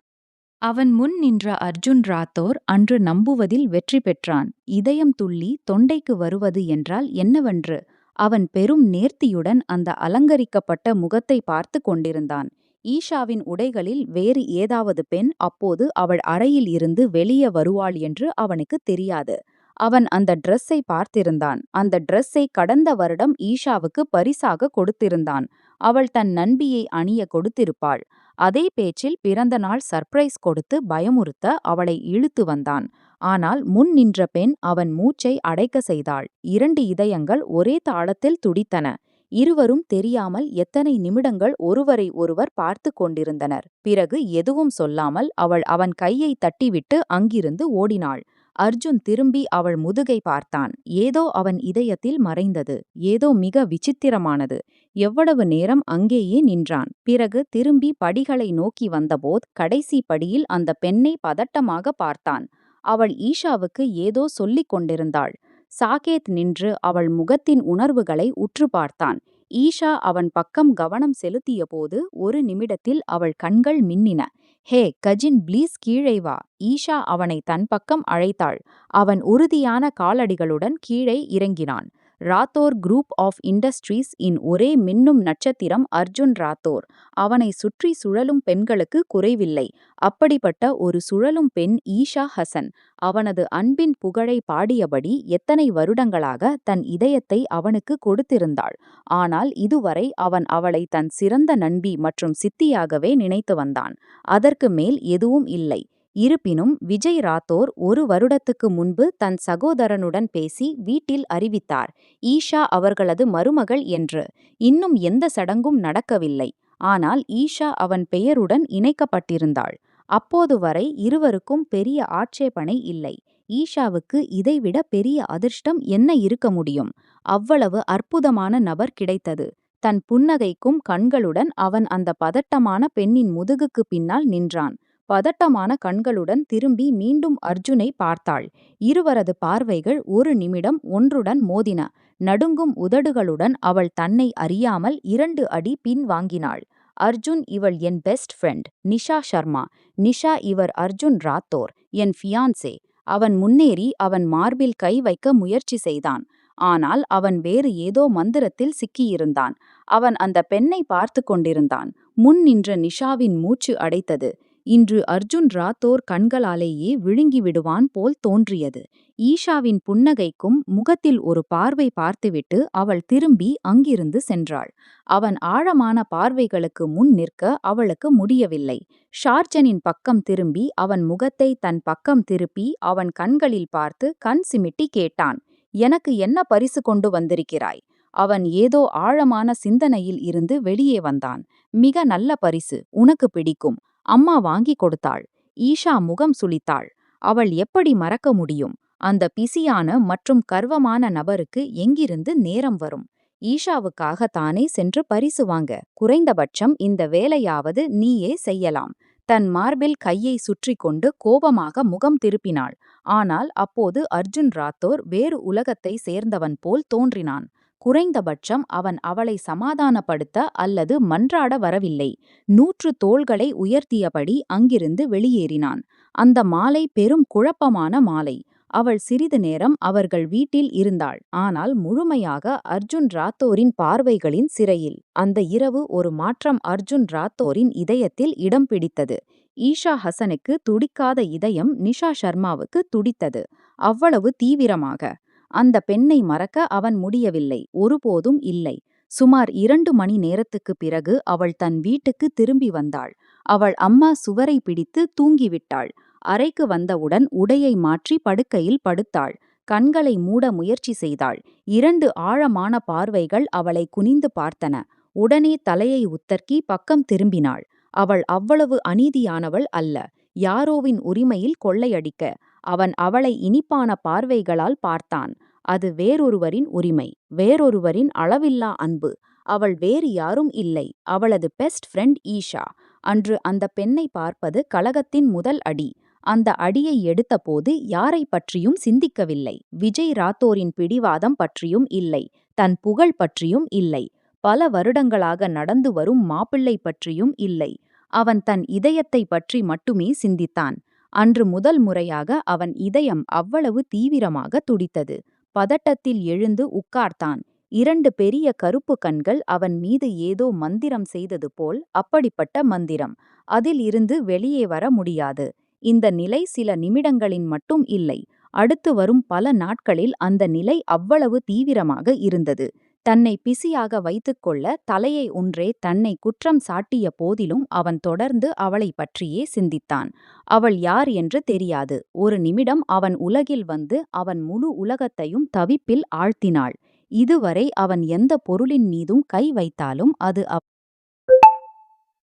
அவன் முன் நின்ற அர்ஜுன் ராத்தோர் அன்று நம்புவதில் வெற்றி பெற்றான். இதயம் துள்ளி தொண்டைக்கு வருவது என்றால் என்னவென்று அவன் பெரும் நேர்த்தியுடன் அந்த அலங்கரிக்கப்பட்ட முகத்தை பார்த்து கொண்டிருந்தான். ஈஷாவின் உடைகளில் வேறு ஏதாவது பெண் அப்போது அவள் அறையில் இருந்து வெளியே வருவாள் என்று அவனுக்கு தெரியாது. அவன் அந்த டிரெஸ்ஸை பார்த்திருந்தான். அந்த டிரெஸ்ஸை கடந்த வருடம் ஈஷாவுக்கு பரிசாக கொடுத்திருந்தான். அவள் தன் நண்பியை அணிய கொடுத்திருப்பாள். அதே பேச்சில் பிறந்த நாள் சர்ப்ரைஸ் கொடுத்து பயமுறுத்த அவளை இழுத்து வந்தான். ஆனால் முன் நின்ற பெண் அவன் மூச்சை அடைக்க செய்தாள். 2 இதயங்கள் ஒரே தாளத்தில் துடித்தன. இருவரும் தெரியாமல் எத்தனை நிமிடங்கள் ஒருவரை ஒருவர் பார்த்து கொண்டிருந்தனர். பிறகு எதுவும் சொல்லாமல் அவள் அவன் கையை தட்டிவிட்டு அங்கிருந்து ஓடினாள். அர்ஜுன் திரும்பி அவள் முதுகை பார்த்தான். ஏதோ அவன் இதயத்தில் மறைந்தது. ஏதோ மிக விசித்திரமானது. எவ்வளவு நேரம் அங்கேயே நின்றான். பிறகு திரும்பி படிகளை நோக்கி வந்தபோது கடைசி படியில் அந்த பெண்ணை பதட்டமாக பார்த்தான். அவள் ஈஷாவுக்கு ஏதோ சொல்லிக் கொண்டிருந்தாள். சாகேத் நின்று அவள் முகத்தின் உணர்வுகளை உற்று பார்த்தான். ஈஷா அவன் பக்கம் கவனம் செலுத்தியபோது ஒரு நிமிடத்தில் அவள் கண்கள் மின்னின. ஹே கஜின், ப்ளீஸ் கீழே வா. ஈஷா அவனை தன் பக்கம் அழைத்தாள். அவன் உறுதியான காலடிகளுடன் கீழே இறங்கினான். ராத்தோர் குரூப் ஆஃப் இண்டஸ்ட்ரீஸ் இன் ஒரே மின்னும் நட்சத்திரம் அர்ஜுன் ராத்தோர். அவனை சுற்றி சுழலும் பெண்களுக்கு குறைவில்லை. அப்படிப்பட்ட ஒரு சுழலும் பெண் ஈஷா ஹசன். அவனது அன்பின் புகழை பாடியபடி எத்தனை வருடங்களாக தன் இதயத்தை அவனுக்கு கொடுத்திருந்தாள். ஆனால் இதுவரை அவன் அவளை தன் சிறந்த நண்பி மற்றும் சித்தியாகவே நினைத்து வந்தான். அதற்கு மேல் எதுவும் இல்லை. இருப்பினும் விஜய் ராத்தோர் 1 வருடத்துக்கு முன்பு தன் சகோதரனுடன் பேசி வீட்டில் அறிவித்தார், ஈஷா அவர்களது மருமகள் என்று. இன்னும் எந்த சடங்கும் நடக்கவில்லை. ஆனால் ஈஷா அவன் பெயருடன் இணைக்கப்பட்டிருந்தாள். அப்போது வரை இருவருக்கும் பெரிய ஆட்சேபனை இல்லை. ஈஷாவுக்கு இதைவிட பெரிய அதிர்ஷ்டம் என்ன இருக்க முடியும்? அவ்வளவு அற்புதமான நபர் கிடைத்தது. தன் புன்னகைக்கும் கண்களுடன் அவன் அந்த பதட்டமான பெண்ணின் முதுகுக்கு பின்னால் நின்றான். பதட்டமான கண்களுடன் திரும்பி மீண்டும் அர்ஜுனை பார்த்தாள். இருவரது பார்வைகள் ஒரு நிமிடம் ஒன்றுடன் மோதின. நடுங்கும் உதடுகளுடன் அவள் தன்னை அறியாமல் 2 அடி பின் வாங்கினாள். அர்ஜுன், இவள் என் பெஸ்ட் ஃப்ரெண்ட் நிஷா சர்மா. நிஷா, இவர் அர்ஜுன் ராத்தோர், என் ஃபியான்சே. அவன் முன்னேறி அவன் மார்பில் கை வைக்க முயற்சி செய்தான். ஆனால் அவன் வேறு ஏதோ மந்திரத்தில் சிக்கியிருந்தான். அவன் அந்த பெண்ணை பார்த்து கொண்டிருந்தான். முன் நின்ற நிஷாவின் மூச்சு அடைத்தது. இன்று அர்ஜுன் ராத்தோர் கண்களாலேயே விழுங்கிவிடுவான் போல் தோன்றியது. ஈஷாவின் புன்னகைக்கும் முகத்தில் ஒரு பார்வை பார்த்துவிட்டு அவள் திரும்பி அங்கிருந்து சென்றாள். அவன் ஆழமான பார்வைகளுக்கு முன் நிற்க அவளுக்கு முடியவில்லை. ஷார்ஜனின் பக்கம் திரும்பி அவன் முகத்தை தன் பக்கம் திருப்பி அவன் கண்களில் பார்த்து கண் சிமிட்டி கேட்டான், எனக்கு என்ன பரிசு கொண்டு வந்திருக்கிறாய்? அவன் ஏதோ ஆழமான சிந்தனையில் இருந்து வெளியே வந்தான். மிக நல்ல பரிசு, உனக்கு பிடிக்கும். அம்மா வாங்கி கொடுத்தாள். ஈஷா முகம் சுளித்தாள். அவள் எப்படி மறக்க முடியும்? அந்த பிசியான மற்றும் கர்வமான நபருக்கு எங்கிருந்து நேரம் வரும்? ஈஷாவுக்காக தானே சென்று பரிசு வாங்க. குறைந்தபட்சம் இந்த வேலையாவது நீயே செய்யலாம். தன் மார்பில் கையை சுற்றி கொண்டு கோபமாக முகம் திருப்பினாள். ஆனால் அப்போது அர்ஜுன் ராத்தோர் வேறு உலகத்தை சேர்ந்தவன் போல் தோன்றினான். குறைந்தபட்சம் அவன் அவளை சமாதானப்படுத்த அல்லது மன்றாட வரவில்லை. 100 தோள்களை உயர்த்தியபடி அங்கிருந்து வெளியேறினான். அந்த மாலை பெரும் குழப்பமான மாலை. அவள் சிறிது நேரம் அவர்கள் வீட்டில் இருந்தாள். ஆனால் முழுமையாக அர்ஜுன் ராத்தோரின் பார்வைகளின் சிறையில். அந்த இரவு ஒரு மாற்றம் அர்ஜுன் ராத்தோரின் இதயத்தில் இடம் பிடித்தது. ஈஷா ஹசனுக்கு துடிக்காத இதயம் நிஷா ஷர்மாவுக்கு துடித்தது. அவ்வளவு தீவிரமாக. அந்த பெண்ணை மறக்க அவன் முடியவில்லை. ஒருபோதும் இல்லை. சுமார் 2 மணி நேரத்துக்குப் பிறகு அவள் தன் வீட்டுக்கு திரும்பி வந்தாள். அவள் அம்மா சுவரை பிடித்து தூங்கிவிட்டாள். அறைக்கு வந்தவுடன் உடையை மாற்றி படுக்கையில் படுத்தாள். கண்களை மூட முயற்சி செய்தாள். 2 ஆழமான பார்வைகள் அவளை குனிந்து பார்த்தன. உடனே தலையை உத்தர்க்கி பக்கம் திரும்பினாள். அவள் அவ்வளவு அநீதியானவள் அல்ல. யாரோவின் உரிமையில் கொள்ளையடிக்க. அவன் அவளை இனிப்பான பார்வைகளால் பார்த்தான். அது வேறொருவரின் உரிமை. வேறொருவரின் அளவில்லா அன்பு. அவள் வேறு யாரும் இல்லை. அவளது பெஸ்ட் ஃப்ரெண்ட் ஈஷா. அன்று அந்த பெண்ணை பார்ப்பது கலகத்தின் முதல் அடி. அந்த அடியை எடுத்தபோது யாரை பற்றியும் சிந்திக்கவில்லை. விஜய் ராத்தோரின் பிடிவாதம் பற்றியும் இல்லை. தன் புகழ் பற்றியும் இல்லை. பல வருடங்களாக நடந்து வரும் மாப்பிள்ளை பற்றியும் இல்லை. அவன் தன் இதயத்தை பற்றி மட்டுமே சிந்தித்தான். அன்று முதல் முறையாக அவன் இதயம் அவ்வளவு தீவிரமாக துடித்தது. பதட்டத்தில் எழுந்து உட்கார்ந்தான். 2 பெரிய கருப்பு கண்கள் அவன் மீது ஏதோ மந்திரம் செய்தது போல். அப்படிப்பட்ட மந்திரம். அதில் இருந்து வெளியே வர முடியாது. இந்த நிலை சில நிமிடங்களின் மட்டும் இல்லை. அடுத்து வரும் பல நாட்களில் அந்த நிலை அவ்வளவு தீவிரமாக இருந்தது. தன்னை பிஸியாக வைத்துக்கொள்ள தலையை ஒன்றே தன்னை குற்றம் சாட்டிய போதிலும் அவன் தொடர்ந்து அவளை பற்றியே சிந்தித்தான். அவள் யார் என்று தெரியாது. ஒரு நிமிடம் அவன் உலகில் வந்து அவன் முழு உலகத்தையும் தவிப்பில் ஆழ்த்தினாள். இதுவரை அவன் எந்த பொருளின் மீதும் கை வைத்தாலும் அது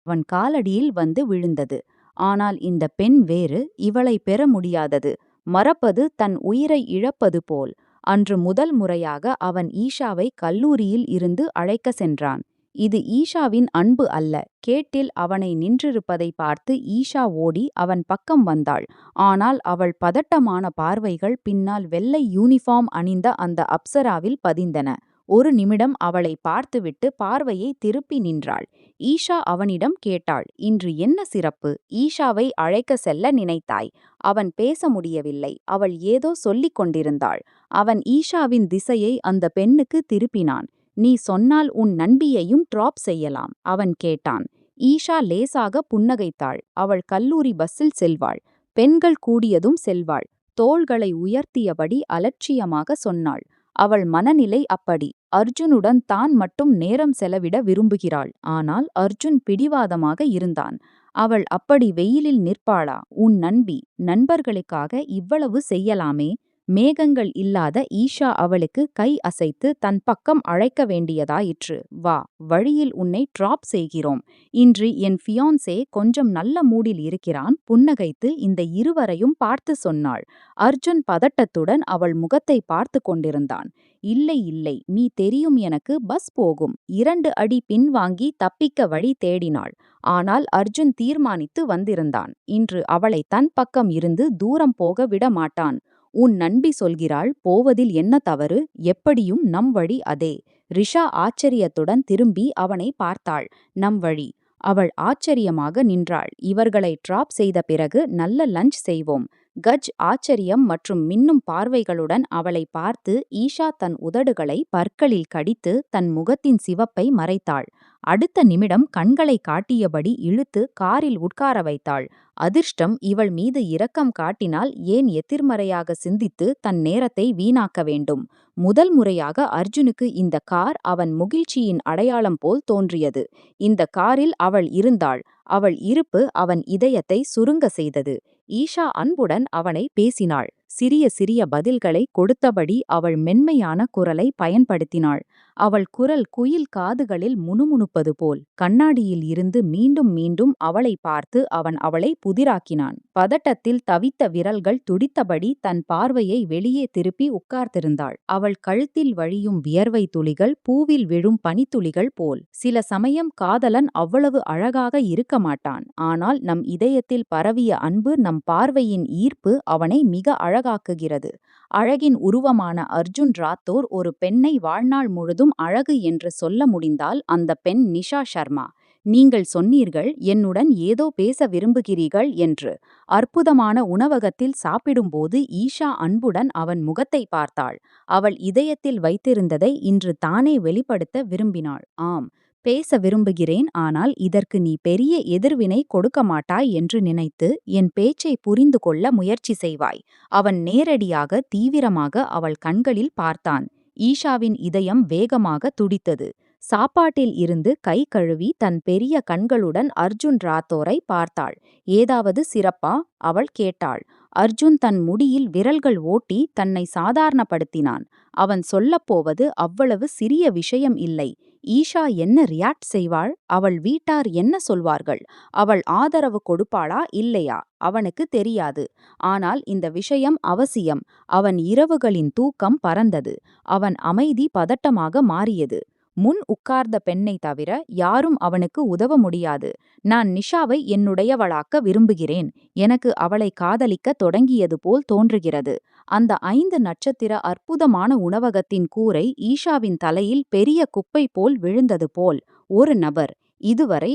அவன் காலடியில் வந்து விழுந்தது. ஆனால் இந்த பெண் வேறு. இவளை பெற முடியாதது. மறப்பது தன் உயிரை இழப்பது போல். அன்று முதல் முறையாக அவன் ஈஷாவை கல்லூரியில் இருந்து அழைக்க சென்றான். இது ஈஷாவின் அன்பு அல்ல. கேட்டில் அவனை நின்றிருப்பதை பார்த்து ஈஷா ஓடி அவன் பக்கம் வந்தாள். ஆனால் அவள் பதட்டமான பார்வைகள் பின்னால் வெள்ளை யூனிஃபார்ம் அணிந்த அந்த அப்சராவில் பதிந்தன. ஒரு நிமிடம் அவளை பார்த்துவிட்டு பார்வையை திருப்பி நின்றாள். ஈஷா அவனிடம் கேட்டாள், இன்று என்ன சிறப்பு? ஈஷாவை அழைக்க செல்ல நினைத்தாய். அவன் பேச முடியவில்லை. அவள் ஏதோ சொல்லிக் கொண்டிருந்தாள். அவன் ஈஷாவின் திசையை அந்த பெண்ணுக்கு திருப்பினான். நீ சொன்னால் உன் நண்பியையும் டிராப் செய்யலாம். அவன் கேட்டான். ஈஷா லேசாக புன்னகைத்தாள். அவள் கல்லூரி பஸ்ஸில் செல்வாள். பெண்கள் கூடியதும் செல்வாள். தோள்களை உயர்த்தியபடி அலட்சியமாக சொன்னாள். அவள் மனநிலை அப்படி. அர்ஜுனுடன் தான் மட்டும் நேரம் செலவிட விரும்புகிறாள். ஆனால் அர்ஜுன் பிடிவாதமாக இருந்தான். அவள் அப்படி வெயிலில் நிற்பாளா? உன் நண்பி. நண்பர்களுக்காக இவ்வளவு செய்யலாமே. மேகங்கள் இல்லாத ஈஷா அவளுக்கு கை அசைத்து தன் பக்கம் அழைக்க வேண்டியதாயிற்று. வா, வழியில் உன்னை டிராப் செய்கிறோம். இன்று என் ஃபியான்சே கொஞ்சம் நல்ல மூடில் இருக்கிறான். புன்னகைத்து இந்த இருவரையும் பார்த்து சொன்னாள். அர்ஜுன் பதட்டத்துடன் அவள் முகத்தை பார்த்து கொண்டிருந்தான். இல்லை இல்லை, நீ தெரியும் எனக்கு. பஸ் போகும். 2 அடி பின்வாங்கி தப்பிக்க வழி தேடினாள். ஆனால் அர்ஜுன் தீர்மானித்து வந்திருந்தான். இன்று அவளை தன் பக்கம் இருந்து தூரம் போக விட மாட்டான். உன் நண்பி சொல்கிறாள். போவதில் என்ன தவறு? எப்படியும் நம் வழி அதே. ரிஷா ஆச்சரியத்துடன் திரும்பி அவனை பார்த்தாள். நம் வழி. அவள் ஆச்சரியமாக நின்றாள். இவர்களை டிராப் செய்த பிறகு நல்ல லஞ்ச் செய்வோம். கஜ் ஆச்சரியம் மற்றும் மின்னும் பார்வைகளுடன் அவளை பார்த்து ஈஷா தன் உதடுகளை பற்களில் கடித்து தன் முகத்தின் சிவப்பை மறைத்தாள். அடுத்த நிமிடம் கண்களை காட்டியபடி இழுத்து காரில் உட்கார வைத்தாள். அதிர்ஷ்டம் இவள் மீது இரக்கம் காட்டினால் ஏன் எதிர்மறையாக சிந்தித்து தன் நேரத்தை வீணாக்க வேண்டும்? முதல் முறையாக அர்ஜுனுக்கு இந்த கார் அவன் மகிழ்ச்சியின் அடையாளம் போல் தோன்றியது. இந்த காரில் அவள் இருந்தாள். அவள் இருப்பு அவன் இதயத்தை சுருங்க செய்தது. ஈஷா அன்புடன் அவனை பேசினாள். சிறிய சிறிய பதில்களை கொடுத்தபடி அவள் மென்மையான குரலை பயன்படுத்தினாள். அவள் குரல் குயில் காதுகளில் முணுமுணுப்பது போல். கண்ணாடியில் இருந்து மீண்டும் மீண்டும் அவளை பார்த்து அவன் அவளை புதிராக்கினான். பதட்டத்தில் தவித்த விரல்கள் துடித்தபடி தன் பார்வையை வெளியே திருப்பி உட்கார்ந்திருந்தாள். அவள் கழுத்தில் வழியும் வியர்வை துளிகள் பூவில் விழும் பனித்துளிகள் போல். சில சமயம் காதலன் அவ்வளவு அழகாக இருக்க மாட்டான். ஆனால் நம் இதயத்தில் பரவிய அன்பு, நம் பார்வையின் ஈர்ப்பு அவனை மிக அழகாக்குகிறது. அழகின் உருவமான அர்ஜுன் ராத்தோர் ஒரு பெண்ணை வாழ்நாள் முழுதும் அழகு என்று சொல்ல முடிந்தால் அந்த பெண் நிஷா ஷர்மா. நீங்கள் சொன்னீர்கள், என்னுடன் ஏதோ பேச விரும்புகிறீர்கள் என்று. அற்புதமான உணவகத்தில் சாப்பிடும்போது ஈஷா அன்புடன் அவன் முகத்தை பார்த்தாள். அவள் இதயத்தில் வைத்திருந்ததை இன்று தானே வெளிப்படுத்த விரும்பினாள். ஆம், பேச விரும்புகிறேன், ஆனால் இதற்கு நீ பெரிய எதிர்வினை கொடுக்க மாட்டாய் என்று நினைத்து என் பேச்சை புரிந்து கொள்ள முயற்சி செய்வாய். அவன் நேரடியாக தீவிரமாக அவள் கண்களில் பார்த்தான். ஈஷாவின் இதயம் வேகமாக துடித்தது. சாப்பாட்டில் இருந்து கை கழுவி தன் பெரிய கண்களுடன் அர்ஜுன் ராத்தோரை பார்த்தாள். ஏதாவது சிறப்பா? அவள் கேட்டாள். அர்ஜுன் தன் முடியில் விரல்கள் ஓட்டி தன்னை சாதாரணப்படுத்தினான். அவன் சொல்லப்போவது அவ்வளவு சிறிய விஷயம் இல்லை. ஈஷா என்ன ரியாக்ட் செய்வாள்? அவள் வீட்டார் என்ன சொல்வார்கள்? அவள் ஆதரவு கொடுப்பாளா இல்லையா? அவனுக்கு தெரியாது. ஆனால் இந்த விஷயம் அவசியம். அவன் இரவுகளின் தூக்கம் பறந்தது. அவன் அமைதி பதட்டமாக மாறியது. முன் உட்கார்ந்த பெண்ணை தவிர யாரும் அவனுக்கு உதவ முடியாது. நான் நிஷாவை என்னுடையவளாக்க விரும்புகிறேன். எனக்கு அவளை காதலிக்க தொடங்கியது போல் தோன்றுகிறது. அந்த 5 நட்சத்திர அற்புதமான உணவகத்தின் கூரை ஈஷாவின் தலையில் பெரிய குப்பை போல் விழுந்தது போல். ஒரு நபர். இதுவரை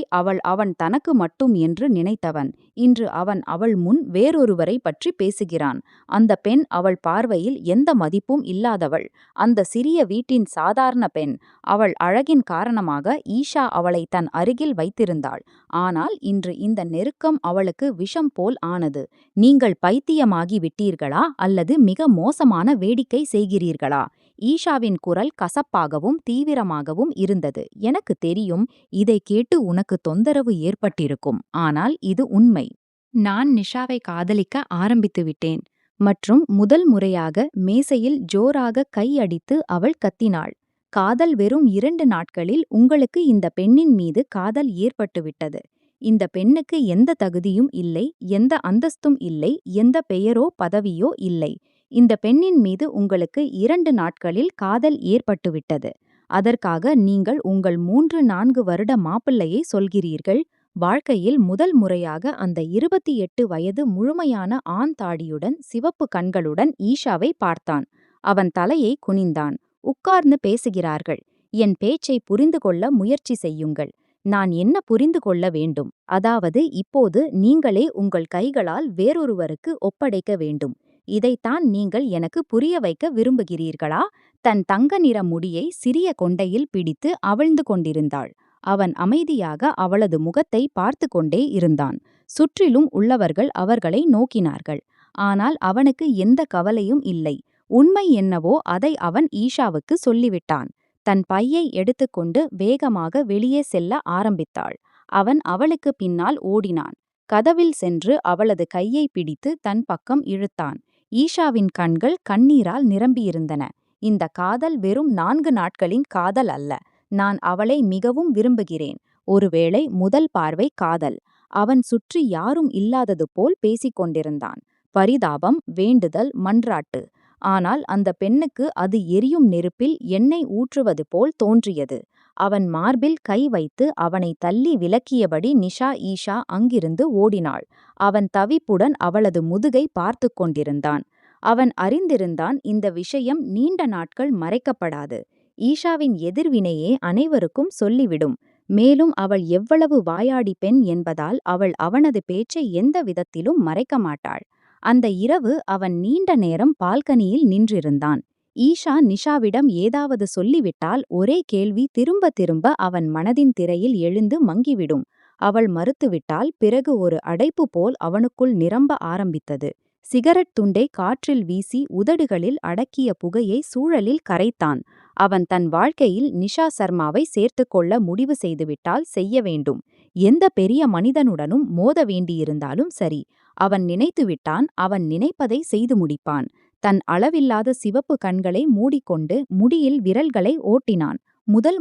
அவன் தனக்கு மட்டும் என்று நினைத்தவன். இன்று அவள் முன் வேறொருவரை பற்றி பேசுகிறான். அந்த பெண் அவள் பார்வையில் எந்த மதிப்பும் இல்லாதவள். அந்த சிறிய வீட்டின் சாதாரண பெண். அவள் அழகின் காரணமாக ஈஷா அவளை தன் அருகில் வைத்திருந்தாள். ஆனால் இன்று இந்த நெருக்கம் அவளுக்கு விஷம் போல் ஆனது. நீங்கள் பைத்தியமாகி விட்டீர்களா அல்லது மிக மோசமான வேடிக்கை செய்கிறீர்களா? ஈஷாவின் குரல் கசப்பாகவும் தீவிரமாகவும் இருந்தது. எனக்கு தெரியும், இதை கேட்டு உனக்கு தொந்தரவு ஏற்பட்டிருக்கும். ஆனால் இது உண்மை. நான் நிஷாவை காதலிக்க ஆரம்பித்து விட்டேன். மற்றும் முதல் முறையாக மேசையில் ஜோராக கையடித்து அவள் கத்தினாள். காதல் வெறும் 2 நாட்களில் உங்களுக்கு இந்த பெண்ணின் மீது காதல் ஏற்பட்டுவிட்டது. இந்த பெண்ணுக்கு எந்த தகுதியும் இல்லை, எந்த அந்தஸ்தும் இல்லை, எந்த பெயரோ பதவியோ இல்லை. இந்த பெண்ணின் மீது உங்களுக்கு 2 நாட்களில் காதல் ஏற்பட்டுவிட்டது. அதற்காக நீங்கள் உங்கள் 3-4 வருட மாப்பிள்ளையை சொல்கிறீர்கள். வாழ்க்கையில் முதல் முறையாக அந்த 28 வயது முழுமையான ஆண் தாடியுடன் சிவப்பு கண்களுடன் ஈஷாவை பார்த்தான். அவன் தலையை குனிந்தான். உட்கார்ந்து பேசுகிறார்கள். என் பேச்சை புரிந்து கொள்ள முயற்சி செய்யுங்கள். நான் என்ன புரிந்து கொள்ள வேண்டும்? அதாவது இப்போது நீங்களே உங்கள் கைகளால் வேறொருவருக்கு ஒப்படைக்க வேண்டும். இதைத்தான் நீங்கள் எனக்கு புரிய வைக்க விரும்புகிறீர்களா? தன் தங்க நிற முடியை சிறிய கொண்டையில் பிடித்து அவிழ்ந்து கொண்டிருந்தாள். அவன் அமைதியாக அவளது முகத்தை பார்த்து கொண்டே இருந்தான். சுற்றிலும் உள்ளவர்கள் அவர்களை நோக்கினார்கள். ஆனால் அவனுக்கு எந்த கவலையும் இல்லை. உண்மை என்னவோ அதை அவன் ஈஷாவுக்கு சொல்லிவிட்டான். தன் பையை எடுத்துக்கொண்டு வேகமாக வெளியே செல்ல ஆரம்பித்தாள். அவன் அவளுக்கு பின்னால் ஓடினான். கதவில் சென்று அவளது கையை பிடித்து தன் பக்கம் இழுத்தான். ஈஷாவின் கண்கள் கண்ணீரால் நிரம்பியிருந்தன. இந்த காதல் வெறும் 4 நாட்களின் காதல் அல்ல. நான் அவளை மிகவும் விரும்புகிறேன். ஒருவேளை முதல் பார்வை காதல். அவன் சுற்றி யாரும் இல்லாதது போல் பேசிக் கொண்டிருந்தான். பரிதாபம், வேண்டுதல், மன்றாட்டு. ஆனால் அந்த பெண்ணுக்கு அது எரியும் நெருப்பில் எண்ணெய் ஊற்றுவது போல் தோன்றியது. அவன் மார்பில் கை வைத்து அவனை தள்ளி விலக்கியபடி ஈஷா அங்கிருந்து ஓடினாள். அவன் தவிப்புடன் அவளது முதுகை பார்த்து கொண்டிருந்தான். அவன் அறிந்திருந்தான், இந்த விஷயம் நீண்ட நாட்கள் மறைக்கப்படாது. ஈஷாவின் எதிர்வினையே அனைவருக்கும் சொல்லிவிடும். மேலும் அவள் எவ்வளவு வாயாடி பெண் என்பதால் அவள் அவனது பேச்சை எந்த விதத்திலும் மறைக்க மாட்டாள். அந்த இரவு அவன் நீண்ட நேரம் பால்கனியில் நின்றிருந்தான். ஈஷா நிஷாவிடம் ஏதாவது சொல்லிவிட்டால் ஒரே கேள்வி திரும்ப திரும்ப அவன் மனதின் திரையில் எழுந்து மங்கிவிடும். அவள் மறுத்துவிட்டால் பிறகு ஒரு அடைப்பு போல் அவனுக்குள் நிரம்ப ஆரம்பித்தது. சிகரெட் துண்டை காற்றில் வீசி உதடுகளில் அடக்கிய புகையை சூழலில் கரைத்தான். அவன் தன் வாழ்க்கையில் நிஷா சர்மாவை சேர்த்துக்கொள்ள முடிவு செய்துவிட்டால் செய்ய வேண்டும். எந்த பெரிய மனிதனுடனும் மோத வேண்டியிருந்தாலும் சரி. அவன் நினைத்துவிட்டான், அவன் நினைப்பதை செய்து முடிப்பான். தன் அளவில்லாத சிவப்பு கண்களை மூடிக்கொண்டு முடியில் விரல்களை ஓட்டினான். முதல்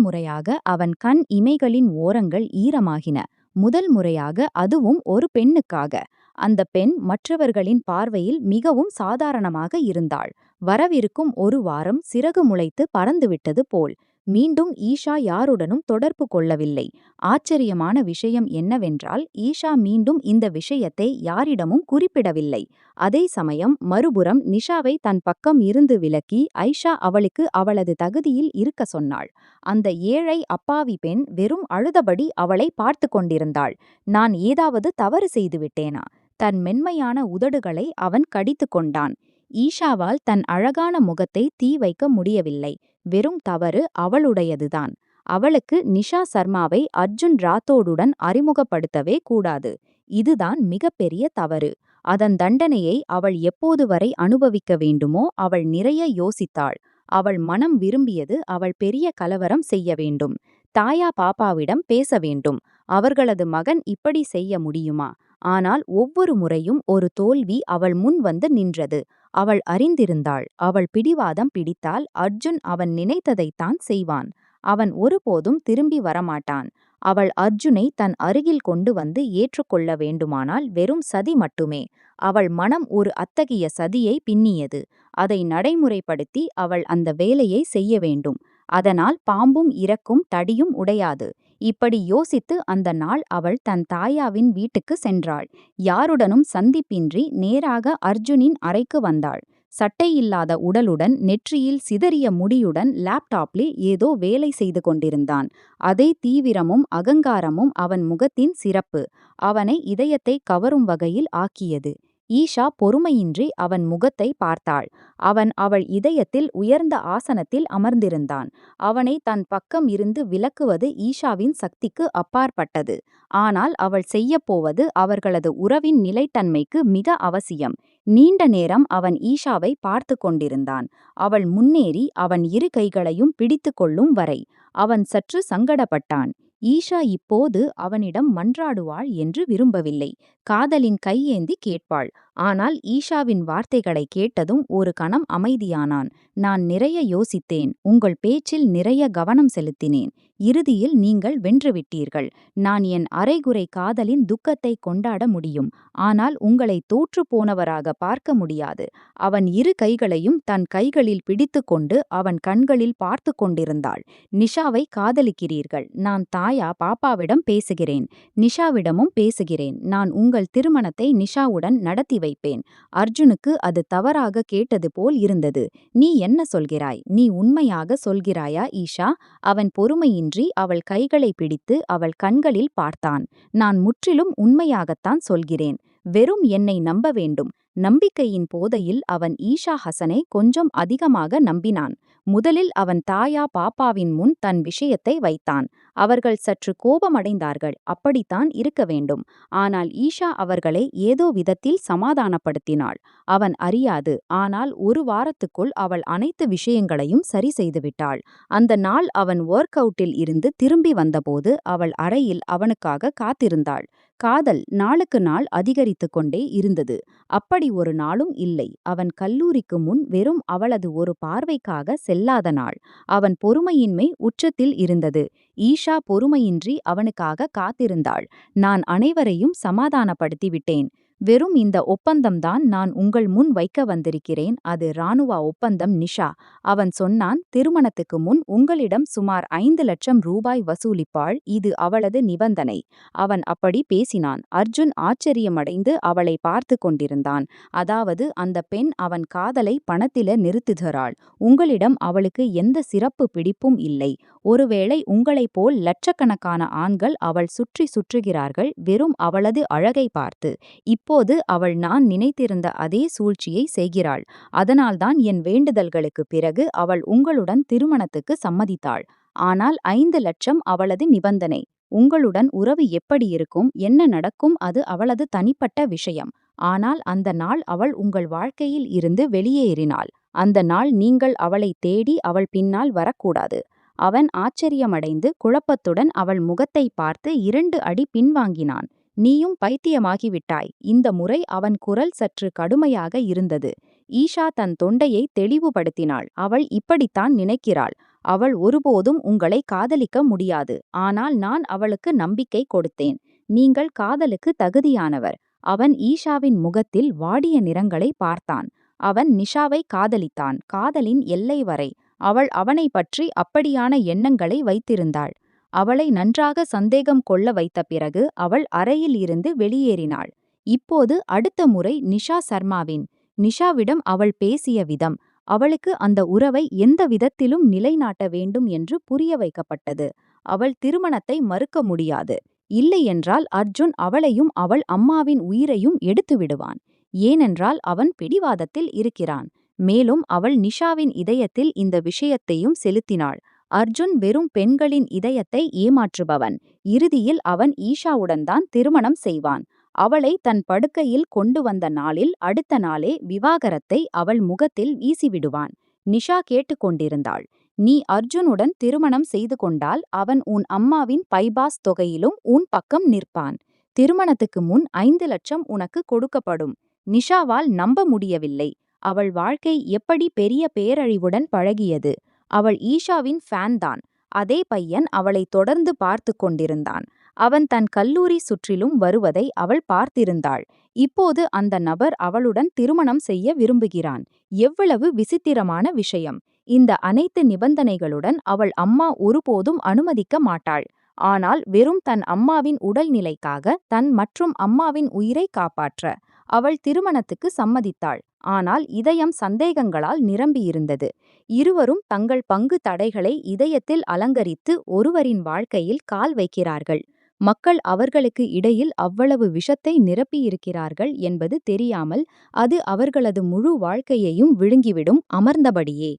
முறையாக அவன் கண் இமைகளின் ஓரங்கள் ஈரமாகின. முதல் முறையாக, அதுவும் ஒரு பெண்ணுக்காக. அந்த பெண் மற்றவர்களின் பார்வையில் மிகவும் சாதாரணமாக இருந்தாள். வரவிருக்கும் 1 வாரம் சிறகு முளைத்து பறந்துவிட்டது போல். மீண்டும் ஈஷா யாருடனும் தொடர்பு கொள்ளவில்லை. ஆச்சரியமான விஷயம் என்னவென்றால், ஈஷா மீண்டும் இந்த விஷயத்தை யாரிடமும் குறிப்பிடவில்லை. அதே சமயம் மறுபுறம் நிஷாவை தன் பக்கம் இருந்து விலக்கி ஐஷா அவளுக்கு அவளது தகுதியில் இருக்க சொன்னாள். அந்த ஏழை அப்பாவி பெண் வெறும் அழுதபடி அவளை பார்த்து கொண்டிருந்தாள். நான் ஏதாவது தவறு செய்துவிட்டேனா? தன் மென்மையான உதடுகளை அவன் கடித்து கொண்டான். ஈஷாவால் தன் அழகான முகத்தை தீ வைக்க முடியவில்லை. வெறும் தவறு அவளுடையதுதான். அவளுக்கு நிஷா சர்மாவை அர்ஜுன் ராத்தோடுடன் அறிமுகப்படுத்தவே கூடாது. இதுதான் மிகப்பெரிய தவறு. அதன் தண்டனையை அவள் எப்போது வரை அனுபவிக்க வேண்டுமோ அவள் நிறைய யோசித்தாள். அவள் மனம் விரும்பியது அவள் பெரிய கலவரம் செய்ய வேண்டும். தாயா பாப்பாவிடம் பேச வேண்டும். அவர்களது மகன் இப்படி செய்ய முடியுமா? ஆனால் ஒவ்வொரு முறையும் ஒரு தோல்வி அவள் முன் வந்து நின்றது. அவள் அறிந்திருந்தாள், அவள் பிடிவாதம் பிடித்தால் அர்ஜுன் அவன் நினைத்ததைத்தான் செய்வான். அவன் ஒருபோதும் திரும்பி வரமாட்டான். அவள் அர்ஜுனை தன் அருகில் கொண்டு வந்து ஏற்றுக்கொள்ள வேண்டுமானால் வெறும் சதி மட்டுமே. அவள் மனம் ஒரு அத்தகைய சதியை பின்னியது. அதை நடைமுறைப்படுத்தி அவள் அந்த வேலையை செய்ய வேண்டும். அதனால் பாம்பும் இறக்கும் தடியும் உடையாது. இப்படி யோசித்து அந்த நாள் அவள் தன் தாயாவின் வீட்டுக்கு சென்றாள். யாருடனும் சந்திப்பின்றி நேராக அர்ஜுனின் அறைக்கு வந்தாள். சட்டையில்லாத உடலுடன் நெற்றியில் சிதறிய முடியுடன் லேப்டாப்பில் ஏதோ வேலை செய்து கொண்டிருந்தான். அதே தீவிரமும் அகங்காரமும் அவன் முகத்தின் சிறப்பு. அவனை இதயத்தை கவரும் வகையில் ஆக்கியது. ஈஷா பொறுமையின்றி அவன் முகத்தை பார்த்தாள். அவன் அவள் இதயத்தில் உயர்ந்த ஆசனத்தில் அமர்ந்திருந்தான். அவனை தன் பக்கம் இருந்து விலக்குவது ஈஷாவின் சக்திக்கு அப்பாற்பட்டது. ஆனால் அவள் செய்யப்போவது அவர்களது உறவின் நிலைத்தன்மைக்கு மிக அவசியம். நீண்ட நேரம் அவன் ஈஷாவை பார்த்து கொண்டிருந்தான். அவள் முன்னேறி அவன் இரு கைகளையும் பிடித்து கொள்ளும் வரை. அவன் சற்று சங்கடப்பட்டான். ஈஷா இப்போது அவனிடம் மன்றாடுவாள் என்று விரும்பவில்லை. காதலின் கையேந்தி கேட்பாள். ஆனால் ஈஷாவின் வார்த்தைகளை கேட்டதும் ஒரு கணம் அமைதியானான். நான் நிறைய யோசித்தேன். உங்கள் பேச்சில் நிறைய கவனம் செலுத்தினேன். இறுதியில் நீங்கள் வென்றுவிட்டீர்கள். நான் என் அரைகுறை காதலின் துக்கத்தை கொண்டாட முடியும். ஆனால் உங்களை தோற்று போனவராக பார்க்க முடியாது. அவன் இரு கைகளையும் தன் கைகளில் பிடித்து கொண்டு அவன் கண்களில் பார்த்து கொண்டிருந்தாள். நிஷாவை காதலிக்கிறீர்கள். நான் தாயா பாப்பாவிடம் பேசுகிறேன். நிஷாவிடமும் பேசுகிறேன். நான் உங்கள் திருமணத்தை நிஷாவுடன் நடத்தி வைப்பேன். அர்ஜுனுக்கு அது தவறாக கேட்டது போல் இருந்தது. நீ என்ன சொல்கிறாய்? நீ உண்மையாக சொல்கிறாயா ஈஷா? அவன் பொறுமையின்றி அவள் கைகளை பிடித்து அவள் கண்களில் பார்த்தான். நான் முற்றிலும் உண்மையாகத்தான் சொல்கிறேன். வெறும் என்னை நம்ப வேண்டும். நம்பிக்கையின் போதையில் அவன் ஈஷா ஹசனை கொஞ்சம் அதிகமாக நம்பினான். முதலில் அவன் தாயா பாப்பாவின் முன் தன் விஷயத்தை வைத்தான். அவர்கள் சற்று கோபமடைந்தார்கள். அப்படித்தான் இருக்க வேண்டும். ஆனால் ஈஷா அவர்களை ஏதோ விதத்தில் சமாதானப்படுத்தினாள். அவன் அறியாது. ஆனால் ஒரு வாரத்துக்குள் அவள் அனைத்து விஷயங்களையும் சரி செய்துவிட்டாள். அந்த நாள் அவன் ஒர்க் அவுட்டில் இருந்து திரும்பி வந்தபோது அவள் அறையில் அவனுக்காக காத்திருந்தாள். காதல் நாளுக்கு நாள் அதிகரித்து கொண்டே இருந்தது. அப்படி ஒரு நாளும் இல்லை அவன் கல்லூரிக்கு முன் வெறும் அவளது ஒரு பார்வைக்காக செல்லாத நாள். அவன் பொறுமையின்மை உச்சத்தில் இருந்தது. ஈஷா பொறுமையின்றி அவனுக்காக காத்திருந்தாள். நான் அனைவரையும் சமாதானப்படுத்திவிட்டேன். வெறும் இந்த ஒப்பந்தம்தான் நான் உங்கள் முன் வைக்க வந்திருக்கிறேன். அது இராணுவ ஒப்பந்தம் நிஷா. அவன் சொன்னான். திருமணத்துக்கு முன் உங்களிடம் சுமார் 5 லட்சம் ரூபாய் வசூலிப்பாள். இது அவளது நிபந்தனை. அவன் அப்படி பேசினான். அர்ஜுன் ஆச்சரியமடைந்து அவளை பார்த்து கொண்டிருந்தான். அதாவது அந்த பெண் அவன் காதலை பணத்தில நிறுத்துகிறாள். உங்களிடம் அவளுக்கு எந்த சிறப்பு பிடிப்பும் இல்லை. ஒருவேளை உங்களைப் போல் லட்சக்கணக்கான ஆண்கள் அவள் சுற்றி சுற்றுகிறார்கள் வெறும் அவளது அழகை பார்த்து. இப்போது அவள் நான் நினைத்திருந்த அதே சூழ்ச்சியை செய்கிறாள். அதனால்தான் என் வேண்டுதல்களுக்கு பிறகு அவள் உங்களுடன் திருமணத்துக்கு சம்மதித்தாள். ஆனால் 5 லட்சம் அவளது நிபந்தனை. உங்களுடன் உறவு எப்படி இருக்கும், என்ன நடக்கும், அது அவளது தனிப்பட்ட விஷயம். ஆனால் அந்த நாள் அவள் உங்கள் வாழ்க்கையில் இருந்து வெளியேறினாள். அந்த நாள் நீங்கள் அவளை தேடி அவள் பின்னால் வரக்கூடாது. அவன் ஆச்சரியமடைந்து குழப்பத்துடன் அவள் முகத்தை பார்த்து 2 அடி பின்வாங்கினான். நீயும் பைத்தியமாகிவிட்டாய். இந்த முறை அவன் குரல் சற்று கடுமையாக இருந்தது. ஈஷா தன் தொண்டையை தெளிவுபடுத்தினாள். அவள் இப்படித்தான் நினைக்கிறாள். அவள் ஒருபோதும் உங்களை காதலிக்க முடியாது. ஆனால் நான் அவளுக்கு நம்பிக்கை கொடுத்தேன். நீங்கள் காதலுக்கு தகுதியானவர். அவன் ஈஷாவின் முகத்தில் வாடிய நிறங்களை பார்த்தான். அவன் நிஷாவை காதலித்தான். காதலின் எல்லை வரை. அவள் அவனை பற்றி அப்படியான எண்ணங்களை வைத்திருந்தாள். அவளை நன்றாக சந்தேகம் கொள்ள வைத்த பிறகு அவள் அறையில் இருந்து வெளியேறினாள். இப்போது அடுத்த முறை நிஷா சர்மாவின். நிஷாவிடம் அவள் பேசிய விதம். அவளுக்கு அந்த உறவை எந்த விதத்திலும் நிலைநாட்ட வேண்டும் என்று புரிய வைக்கப்பட்டது. அவள் திருமணத்தை மறுக்க முடியாது. இல்லையென்றால் அர்ஜுன் அவளையும் அவள் அம்மாவின் உயிரையும் எடுத்து விடுவான். ஏனென்றால் அவன் பிடிவாதத்தில் இருக்கிறான். மேலும் அவள் நிஷாவின் இதயத்தில் இந்த விஷயத்தையும் செலுத்தினாள். அர்ஜுன் வெறும் பெண்களின் இதயத்தை ஏமாற்றுபவன். இறுதியில் அவன் ஈஷாவுடன் தான் திருமணம் செய்வான். அவளை தன் படுக்கையில் கொண்டு வந்த நாளில் அடுத்த நாளே விவாகரத்தை அவள் முகத்தில் வீசிவிடுவான். நிஷா கேட்டுக்கொண்டிருந்தாள். நீ அர்ஜுனுடன் திருமணம் செய்து கொண்டால் அவன் உன் அம்மாவின் பைபாஸ் தொகையிலும் உன் பக்கம் நிற்பான். திருமணத்துக்கு முன் 5 லட்சம் உனக்கு கொடுக்கப்படும். நிஷாவால் நம்ப முடியவில்லை. அவள் வாழ்க்கை எப்படி பெரிய பேரழிவுடன் பழகியது. அவள் ஈஷாவின் ஃபேன் தான். அதே பையன் அவளை தொடர்ந்து பார்த்து கொண்டிருந்தான். அவன் தன் கல்லூரி சுற்றிலும் வருவதை அவள் பார்த்திருந்தாள். இப்போது அந்த நபர் அவளுடன் திருமணம் செய்ய விரும்புகிறான். எவ்வளவு விசித்திரமான விஷயம்! இந்த அனைத்து நிபந்தனைகளுடன் அவள் அம்மா ஒருபோதும் அனுமதிக்க மாட்டாள். ஆனால் வெறும் தன் அம்மாவின் உடல்நிலைக்காக தன் மற்றும் அம்மாவின் உயிரை காப்பாற்ற அவள் திருமணத்துக்கு சம்மதித்தாள். ஆனால் இதயம் சந்தேகங்களால் நிரம்பியிருந்தது. இருவரும் தங்கள் பங்கு தடைகளை இதயத்தில் அலங்கரித்து ஒருவரின் வாழ்க்கையில் கால் வைக்கிறார்கள். மக்கள் அவர்களுக்கு இடையில் அவ்வளவு விஷத்தை நிரப்பியிருக்கிறார்கள் என்பது தெரியாமல் அது அவர்களது முழு வாழ்க்கையையும் விழுங்கிவிடும். அமர்ந்தபடியே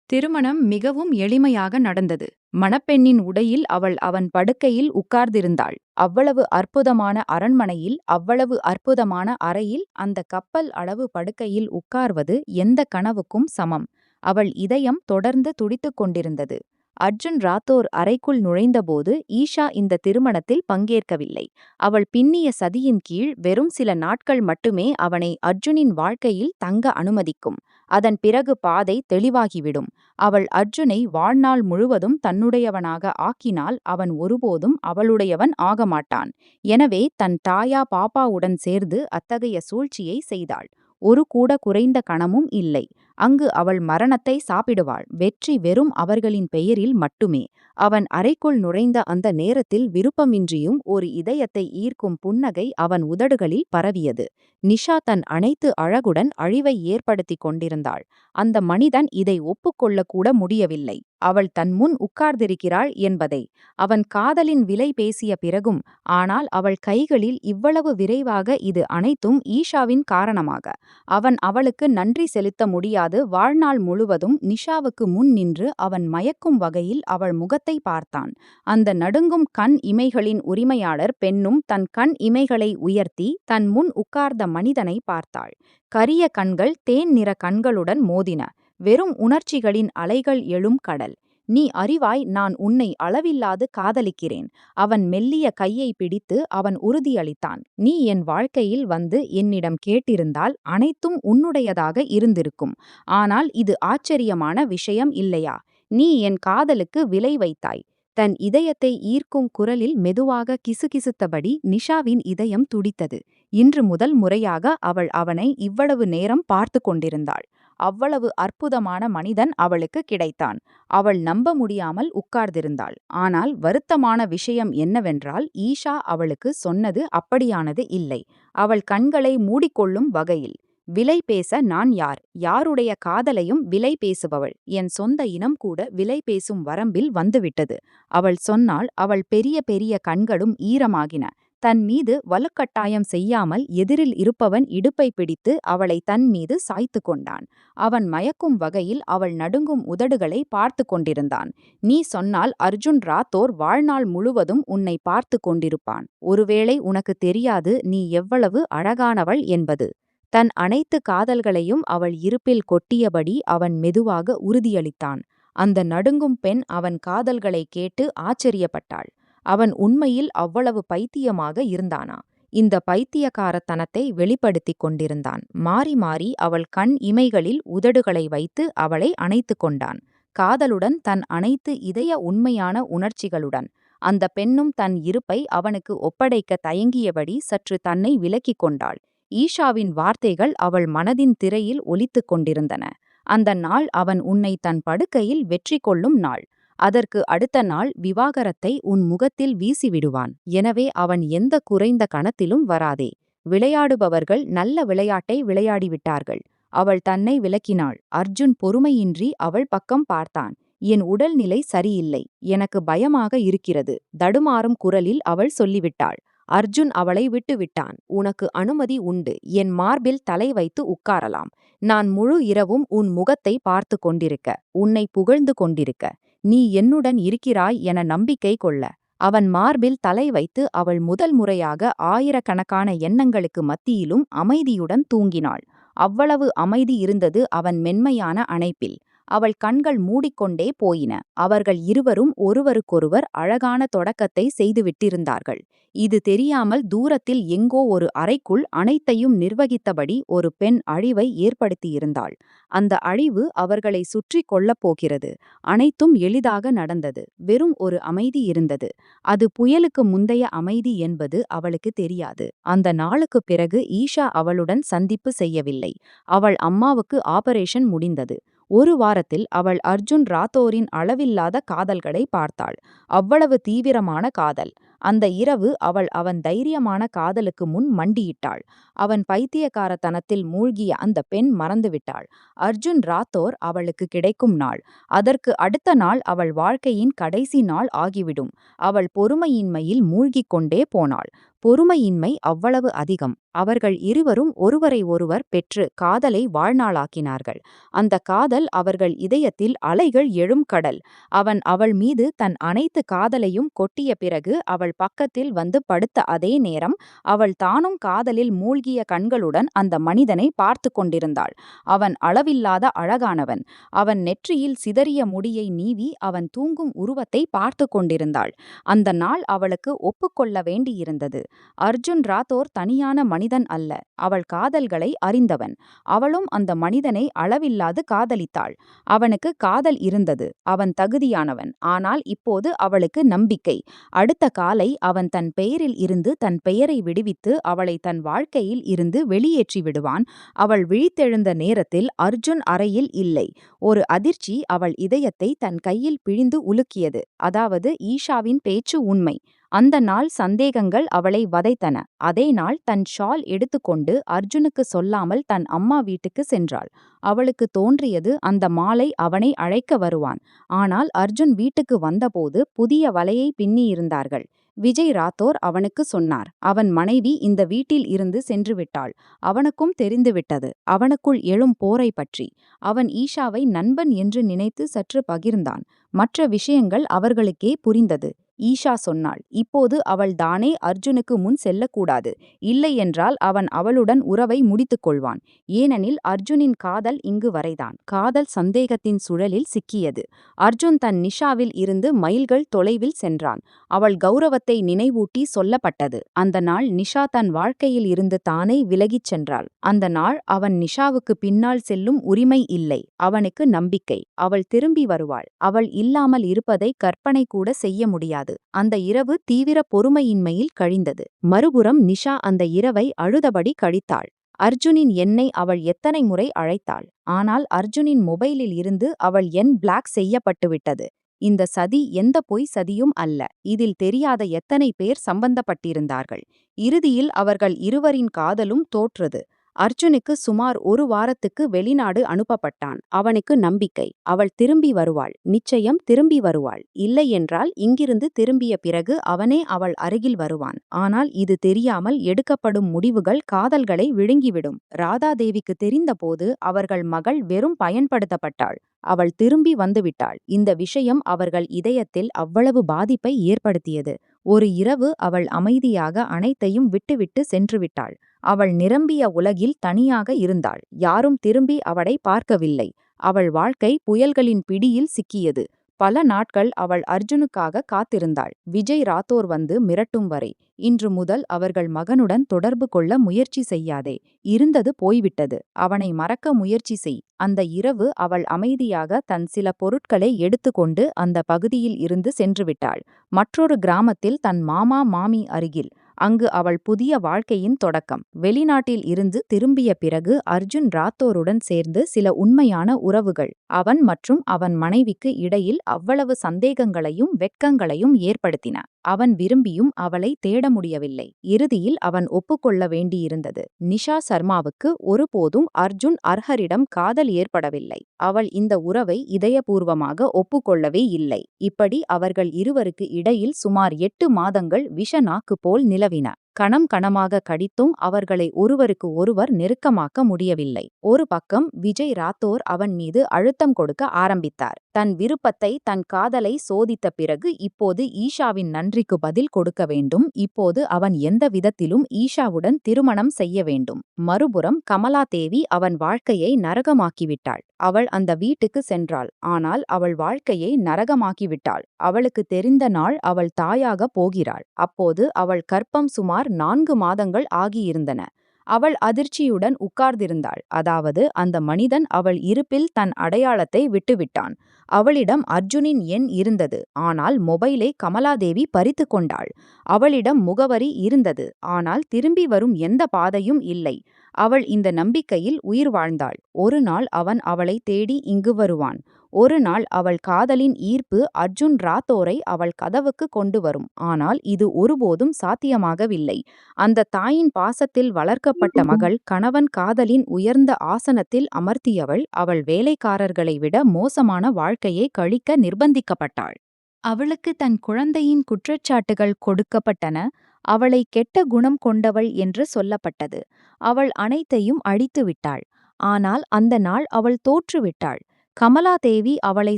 திருமணம் மிகவும் எளிமையாக நடந்தது. மணப்பெண்ணின் உடையில் அவள் அவன் படுக்கையில் உட்கார்ந்திருந்தாள். அவ்வளவு அற்புதமான அரண்மனையில், அவ்வளவு அற்புதமான அறையில் அந்த கப்பல் அளவு படுக்கையில் உட்கார்வது எந்த கனவுக்கும் சமம். அவள் இதயம் தொடர்ந்து துடித்துக் கொண்டிருந்தது. அர்ஜுன் ராத்தோர் அறைக்குள் நுழைந்தபோது ஈஷா இந்த திருமணத்தில் பங்கேற்கவில்லை. அவள் பின்னிய சதியின் கீழ் வெறும் சில நாட்கள் மட்டுமே அவனை அர்ஜுனின் வாழ்க்கையில் தங்க அனுமதிக்கும். அதன் பிறகு பாதை தெளிவாகிவிடும். அவள் அர்ஜுனை வாழ்நாள் முழுவதும் தன்னுடையவனாக ஆக்கினால் அவன் ஒருபோதும் அவளுடையவன் ஆகமாட்டான். எனவே தன் தாயா பாப்பாவுடன் சேர்ந்து அத்தகைய சூழ்ச்சியை செய்தாள். ஒரு கூட குறைந்த கணமும் இல்லை. அங்கு அவள் மரணத்தை சாப்பிடுவாள். வெற்றி வெறும் அவர்களின் பெயரில் மட்டுமே. அவன் அறைக்குள் நுழைந்த அந்த நேரத்தில் விருப்பமின்றியும் ஒரு இதயத்தை ஈர்க்கும் புன்னகை அவன் உதடுகளில் பரவியது. நிஷா தன் அனைத்து அழகுடன் அழிவை ஏற்படுத்திக் கொண்டிருந்தாள். அந்த மனிதன் இதை ஒப்புக்கொள்ளக்கூட முடியவில்லை. அவள் தன் முன் உட்கார்ந்திருக்கிறாள் என்பதை. அவன் காதலின் விலை பேசிய பிறகும். ஆனால் அவள் கைகளில் இவ்வளவு விரைவாக இது அனைத்தும் ஈஷாவின் காரணமாக. அவன் அவளுக்கு நன்றி செலுத்த முடியாது. வாழ்நாள் முழுவதும் நிஷாவுக்கு முன் நின்று அவன் மயக்கும் வகையில் அவள் முகத்தை பார்த்தான். அந்த நடுங்கும் கண் இமைகளின் உரிமையாளர் பெண்ணும் தன் கண் இமைகளை உயர்த்தி தன் முன் உட்கார்ந்த மனிதனை பார்த்தாள். கரிய கண்கள் தேன் நிற கண்களுடன் மோதின. வெறும் உணர்ச்சிகளின் அலைகள் எழும் கடல். நீ அறிவாய், நான் உன்னை அளவில்லாது காதலிக்கிறேன். அவன் மெல்லிய கையை பிடித்து அவன் உறுதியளித்தான். நீ என் வாழ்க்கையில் வந்து என்னிடம் கேட்டிருந்தால் அனைத்தும் உன்னுடையதாக இருந்திருக்கும். ஆனால் இது ஆச்சரியமான விஷயம் இல்லையா? நீ என் காதலுக்கு விலை வைத்தாய். தன் இதயத்தை ஈர்க்கும் குரலில் மெதுவாக கிசுகிசுத்தபடி நிஷாவின் இதயம் துடித்தது. இன்று முதல் முறையாக அவள் அவனை இவ்வளவு நேரம் பார்த்து கொண்டிருந்தாள். அவ்வளவு அற்புதமான மனிதன் அவளுக்கு கிடைத்தான். அவள் நம்ப முடியாமல் உட்கார்ந்திருந்தாள். ஆனால் வருத்தமான விஷயம் என்னவென்றால் ஈஷா அவளுக்கு சொன்னது அப்படியானது இல்லை. அவள் கண்களை மூடிக்கொள்ளும் வகையில். விலை பேச நான் யார்? யாருடைய காதலையும் விலை பேசுபவள். என் சொந்த இனம் கூட விலை பேசும் வரம்பில் வந்துவிட்டது. அவள் சொன்னாள். அவள் பெரிய பெரிய கண்களும் ஈரமாகின. தன் மீது வலுக்கட்டாயம் செய்யாமல் எதிரில் இருப்பவன் இடுப்பை பிடித்து அவளை தன் மீது சாய்த்து கொண்டான். அவன் மயக்கும் வகையில் அவள் நடுங்கும் உதடுகளை பார்த்து கொண்டிருந்தான். நீ சொன்னால் அர்ஜுன் ராத்தோர் வாழ்நாள் முழுவதும் உன்னை பார்த்து கொண்டிருப்பான். ஒருவேளை உனக்கு தெரியாது நீ எவ்வளவு அழகானவள் என்பது. தன் அனைத்து காதல்களையும் அவள் இருப்பில் கொட்டியபடி அவன் மெதுவாக உறுதியளித்தான். அந்த நடுங்கும் பெண் அவன் காதல்களை கேட்டு ஆச்சரியப்பட்டாள். அவன் உண்மையில் அவ்வளவு பைத்தியமாக இருந்தானா? இந்த பைத்தியக்காரத்தனத்தை வெளிப்படுத்திக் கொண்டிருந்தான். மாறி மாறி அவள் கண் இமைகளில் உதடுகளை வைத்து அவளை அணைத்து கொண்டான். காதலுடன், தன் அனைத்து இதய உண்மையான உணர்ச்சிகளுடன். அந்த பெண்ணும் தன் இருப்பை அவனுக்கு ஒப்படைக்க தயங்கியபடி சற்று தன்னை விலக்கிக் கொண்டாள். ஈஷாவின் வார்த்தைகள் அவள் மனதின் திரையில் ஒலித்துக் கொண்டிருந்தன. அந்த நாள் அவன் உன்னை தன் படுக்கையில் வெற்றி கொள்ளும் நாள். அதற்கு அடுத்த நாள் விவாகரத்தை உன் முகத்தில் வீசிவிடுவான். எனவே அவன் எந்த குறைந்த கணத்திலும் வராதே. விளையாடுபவர்கள் நல்ல விளையாட்டை விளையாடிவிட்டார்கள். அவள் தன்னை விலக்கினாள். அர்ஜுன் பொறுமையின்றி அவள் பக்கம் பார்த்தான். என் உடல்நிலை சரியில்லை. எனக்கு பயமாக இருக்கிறது. தடுமாறும் குரலில் அவள் சொல்லிவிட்டாள். அர்ஜுன் அவளை விட்டுவிட்டான். உனக்கு அனுமதி உண்டு. என் மார்பில் தலை வைத்து உட்காரலாம். நான் முழு இரவும் உன் முகத்தை பார்த்து கொண்டிருக்க, உன்னை புகழ்ந்து கொண்டிருக்க. நீ என்னுடன் இருக்கிறாய் என நம்பிக்கை கொள்ள. அவன் மார்பில் தலை வைத்து அவள் முதல் முறையாக ஆயிரக்கணக்கான எண்ணங்களுக்கு மத்தியிலும் அமைதியுடன் தூங்கினாள். அவ்வளவு அமைதி இருந்தது அவன் மென்மையான அணைப்பில். அவள் கண்கள் மூடிக்கொண்டே போயின. அவர்கள் இருவரும் ஒருவருக்கொருவர் அழகான தொடக்கத்தை செய்துவிட்டிருந்தார்கள். இது தெரியாமல் தூரத்தில் எங்கோ ஒரு அறைக்குள் அனைத்தையும் நிர்வகித்தபடி ஒரு பெண் அழிவை ஏற்படுத்தியிருந்தாள். அந்த அழிவு அவர்களை சுற்றி கொள்ளப் போகிறது. அனைத்தும் எளிதாக நடந்தது. வெறும் ஒரு அமைதி இருந்தது. அது புயலுக்கு முந்தைய அமைதி என்பது அவளுக்கு தெரியாது. அந்த நாளுக்குப் பிறகு ஈஷா அவளுடன் சந்திப்பு செய்யவில்லை. அவள் அம்மாவுக்கு ஆபரேஷன் முடிந்தது. ஒரு வாரத்தில் அவள் அர்ஜுன் ராத்தோரின் அளவில்லாத காதல்களை பார்த்தாள். அவ்வளவு தீவிரமான காதல். அந்த இரவு அவள் அவன் தைரியமான காதலுக்கு முன் மண்டியிட்டாள். அவன் பைத்தியக்காரத்தனத்தில் மூழ்கிய அந்த பெண் மறந்துவிட்டாள். அர்ஜுன் ராத்தோர் அவளுக்கு கிடைக்கும் நாள். அதற்கு அடுத்த நாள் அவள் வாழ்க்கையின் கடைசி நாள் ஆகிவிடும். அவள் பொறுமையின்மையில் மூழ்கிக் கொண்டே போனாள். பொறுமையின்மை அவ்வளவு அதிகம். அவர்கள் இருவரும் ஒருவரை ஒருவர் பெற்று காதலை வாழ்நாளாக்கினார்கள். அந்த காதல் அவர்கள் இதயத்தில் அலைகள் எழும் கடல். அவன் அவள் மீது தன் அனைத்து காதலையும் கொட்டிய பிறகு அவள் பக்கத்தில் வந்து படுத்த அதே நேரம் அவள் தானும் காதலில் மூழ்கிய கண்களுடன் அந்த மனிதனை பார்த்து கொண்டிருந்தாள். அவன் அளவில்லாத அழகானவன். அவன் நெற்றியில் சிதறிய முடியை நீவி அவன் தூங்கும் உருவத்தை பார்த்து கொண்டிருந்தாள். அந்த நாள் அவளுக்கு ஒப்புக்கொள்ள வேண்டியிருந்தது. அர்ஜுன் ராத்தோர் தனியான மனிதன் அல்ல. அவள் காதல்களை அறிந்தவன். அவளும் அந்த மனிதனை அளவில்லாது காதலித்தாள். அவனுக்கு காதல் இருந்தது. அவன் தகுதியானவன். ஆனால் இப்போது அவளுக்கு நம்பிக்கை. அடுத்த காலை அவன் தன் பெயரில் இருந்து தன் பெயரை விடுவித்து அவளை தன் வாழ்க்கையில் இருந்து வெளியேற்றி விடுவான். அவள் விழித்தெழுந்த நேரத்தில் அர்ஜுன் அறையில் இல்லை. ஒரு அதிர்ச்சி அவள் இதயத்தை தன் கையில் பிழிந்து உலுக்கியது. அதாவது ஈஷாவின் பேச்சு உண்மை. அந்த நாள் சந்தேகங்கள் அவளை வதைத்தன. அதே நாள் தன் ஷால் எடுத்துக்கொண்டு அர்ஜுனுக்கு சொல்லாமல் தன் அம்மா வீட்டுக்கு சென்றாள். அவளுக்கு தோன்றியது அந்த மாலை அவனை அழைக்க வருவான். ஆனால் அர்ஜுன் வீட்டுக்கு வந்தபோது புதிய வலையை பின்னியிருந்தார்கள். விஜய் ராத்தோர் அவனுக்கு சொன்னார். அவன் மனைவி இந்த வீட்டில் இருந்து சென்று விட்டாள். அவனுக்கும் தெரிந்துவிட்டது அவனுக்குள் எழும் போரை பற்றி. அவன் ஈஷாவை நண்பன் என்று நினைத்து சற்று பகிர்ந்தான். மற்ற விஷயங்கள் அவர்களுக்கே புரிந்தது. ஈஷா சொன்னாள், இப்போது அவள் தானே அர்ஜுனுக்கு முன் செல்லக்கூடாது. இல்லையென்றால் அவன் அவளுடன் உறவை முடித்துக் கொள்வான். ஏனெனில் அர்ஜுனின் காதல் இங்கு வரைதான். காதல் சந்தேகத்தின் சுழலில் சிக்கியது. அர்ஜுன் தன் நிஷாவில் இருந்து மைல்கள் தொலைவில் சென்றான். அவள் கௌரவத்தை நினைவூட்டி சொல்லப்பட்டது. அந்த நாள் நிஷா தன் வாழ்க்கையில் இருந்து தானே விலகிச் சென்றாள். அந்த நாள் அவன் நிஷாவுக்கு பின்னால் செல்லும் உரிமை இல்லை. அவனுக்கு நம்பிக்கை. அவள் திரும்பி வருவாள். அவள் இல்லாமல் இருப்பதை கற்பனை கூட செய்ய முடியாது. அந்த இரவு தீவிர பொறுமையின்மையில் கழிந்தது. மறுபுறம் நிஷா அந்த இரவை அழுதபடி கழித்தாள். அர்ஜுனின் எண்ணை அவள் எத்தனை முறை அழைத்தாள். ஆனால் அர்ஜுனின் மொபைலில் இருந்து அவள் எண் பிளாக் செய்யப்பட்டுவிட்டது. இந்த சதி எந்த பொய் சதியும் அல்ல. இதில் தெரியாத எத்தனை பேர் சம்பந்தப்பட்டிருந்தார்கள். இறுதியில் அவர்கள் இருவரின் காதலும் தோற்றது. அர்ஜுனுக்கு சுமார் ஒரு வாரத்துக்கு வெளிநாடு அனுப்பப்பட்டான். அவனுக்கு நம்பிக்கை. அவள் திரும்பி வருவாள். நிச்சயம் திரும்பி வருவாள். இல்லையென்றால் இங்கிருந்து திரும்பிய பிறகு அவனே அவள் அருகில் வருவான். ஆனால் இது தெரியாமல் எடுக்கப்படும் முடிவுகள் காதல்களை விழுங்கிவிடும். ராதாதேவிக்கு தெரிந்தபோது அவர்கள் மகள் வெறும் பயன்படுத்தப்பட்டாள். அவள் திரும்பி வந்துவிட்டாள். இந்த விஷயம் அவர்கள் இதயத்தில் அவ்வளவு பாதிப்பை ஏற்படுத்தியது. ஒரு இரவு அவள் அமைதியாக அனைத்தையும் விட்டுவிட்டு சென்றுவிட்டாள். அவள் நிரம்பிய உலகில் தனியாக இருந்தாள். யாரும் திரும்பி அவளை பார்க்கவில்லை. அவள் வாழ்க்கை புயல்களின் பிடியில் சிக்கியது. பல நாட்கள் அவள் அர்ஜுனுக்காக காத்திருந்தாள். விஜய் ராத்தோர் வந்து மிரட்டும் வரை. இன்று முதல் அவர்கள் மகனுடன் தொடர்பு கொள்ள முயற்சி செய்யாதே. இருந்தது போய்விட்டது. அவனை மறக்க முயற்சி செய். அந்த இரவு அவள் அமைதியாக தன் சில பொருட்களை எடுத்துக்கொண்டு அந்த பகுதியில் இருந்து சென்றுவிட்டாள். மற்றொரு கிராமத்தில் தன் மாமா மாமி அருகில். அங்கு அவள் புதிய வாழ்க்கையின் தொடக்கம். வெளிநாட்டில் இருந்து திரும்பிய பிறகு அர்ஜுன் ராத்தோருடன் சேர்ந்து சில உண்மையான உறவுகள் அவன் மற்றும் அவன் மனைவிக்கு இடையில் அவ்வளவு சந்தேகங்களையும் வெட்கங்களையும் ஏற்படுத்தின. அவன் விரும்பியும் அவளை தேட முடியவில்லை. இறுதியில் அவன் ஒப்புக்கொள்ள வேண்டியிருந்தது. நிஷா சர்மாவுக்கு ஒருபோதும் அர்ஜுன் அர்ஹரிடம் காதல் ஏற்படவில்லை. அவள் இந்த உறவை இதயபூர்வமாக ஒப்புக்கொள்ளவே இல்லை. இப்படி அவர்கள் இருவருக்கு இடையில் சுமார் 8 மாதங்கள் விஷ நாக்கு போல் நிலவின. கணம் கணமாக கடித்தும் அவர்களை ஒருவருக்கு ஒருவர் நெருக்கமாக்க முடியவில்லை. ஒரு பக்கம் விஜய் ராத்தோர் அவன் மீது அழுத்தம் கொடுக்க ஆரம்பித்தார். தன் விருப்பத்தை, தன் காதலை சோதித்த பிறகு இப்போது ஈஷாவின் நன்றிக்கு பதில் கொடுக்க வேண்டும். இப்போது அவன் எந்த விதத்திலும் ஈஷாவுடன் திருமணம் செய்ய வேண்டும். மறுபுறம் கமலா தேவி அவன் வாழ்க்கையை நரகமாக்கிவிட்டாள். அவள் அந்த வீட்டுக்கு சென்றாள். ஆனால் அவள் வாழ்க்கையை நரகமாக்கிவிட்டாள். அவளுக்கு தெரிந்த நாள் அவள் தாயாக போகிறாள். அப்போது அவள் கர்ப்பம் சுமார் 4 மாதங்கள் ஆகியிருந்தன. அவள் அதிர்ச்சியுடன் உட்கார்ந்திருந்தாள். அதாவது அந்த மனிதன் அவள் இருப்பில் தன் அடையாளத்தை விட்டுவிட்டான். அவளிடம் அர்ஜுனின் எண் இருந்தது. ஆனால் மொபைலை கமலாதேவி பறித்து கொண்டாள். அவளிடம் முகவரி இருந்தது. ஆனால் திரும்பி வரும் எந்த பாதையும் இல்லை. அவள் இந்த நம்பிக்கையில் உயிர் வாழ்ந்தாள். ஒரு நாள் அவன் அவளை தேடி இங்கு வருவான். ஒரு நாள் அவள் காதலின் ஈர்ப்பு அர்ஜுன் ராத்தோரை அவள் கதவுக்கு கொண்டு வரும். ஆனால் இது ஒருபோதும் சாத்தியமாகவில்லை. அந்த தாயின் பாசத்தில் வளர்க்கப்பட்ட மகள், கணவன் காதலின் உயர்ந்த ஆசனத்தில் அமர்த்தியவள், அவள் வேலைக்காரர்களை விட மோசமான வாழ்க்கையை கழிக்க நிர்பந்திக்கப்பட்டாள். அவளுக்கு தன் குழந்தையின் குற்றச்சாட்டுகள் கொடுக்கப்பட்டன. அவளை கெட்ட குணம் கொண்டவள் என்று சொல்லப்பட்டது. அவள் அனைத்தையும் அழித்துவிட்டாள். ஆனால் அந்த நாள் அவள் தோற்றுவிட்டாள். கமலாதேவி அவளை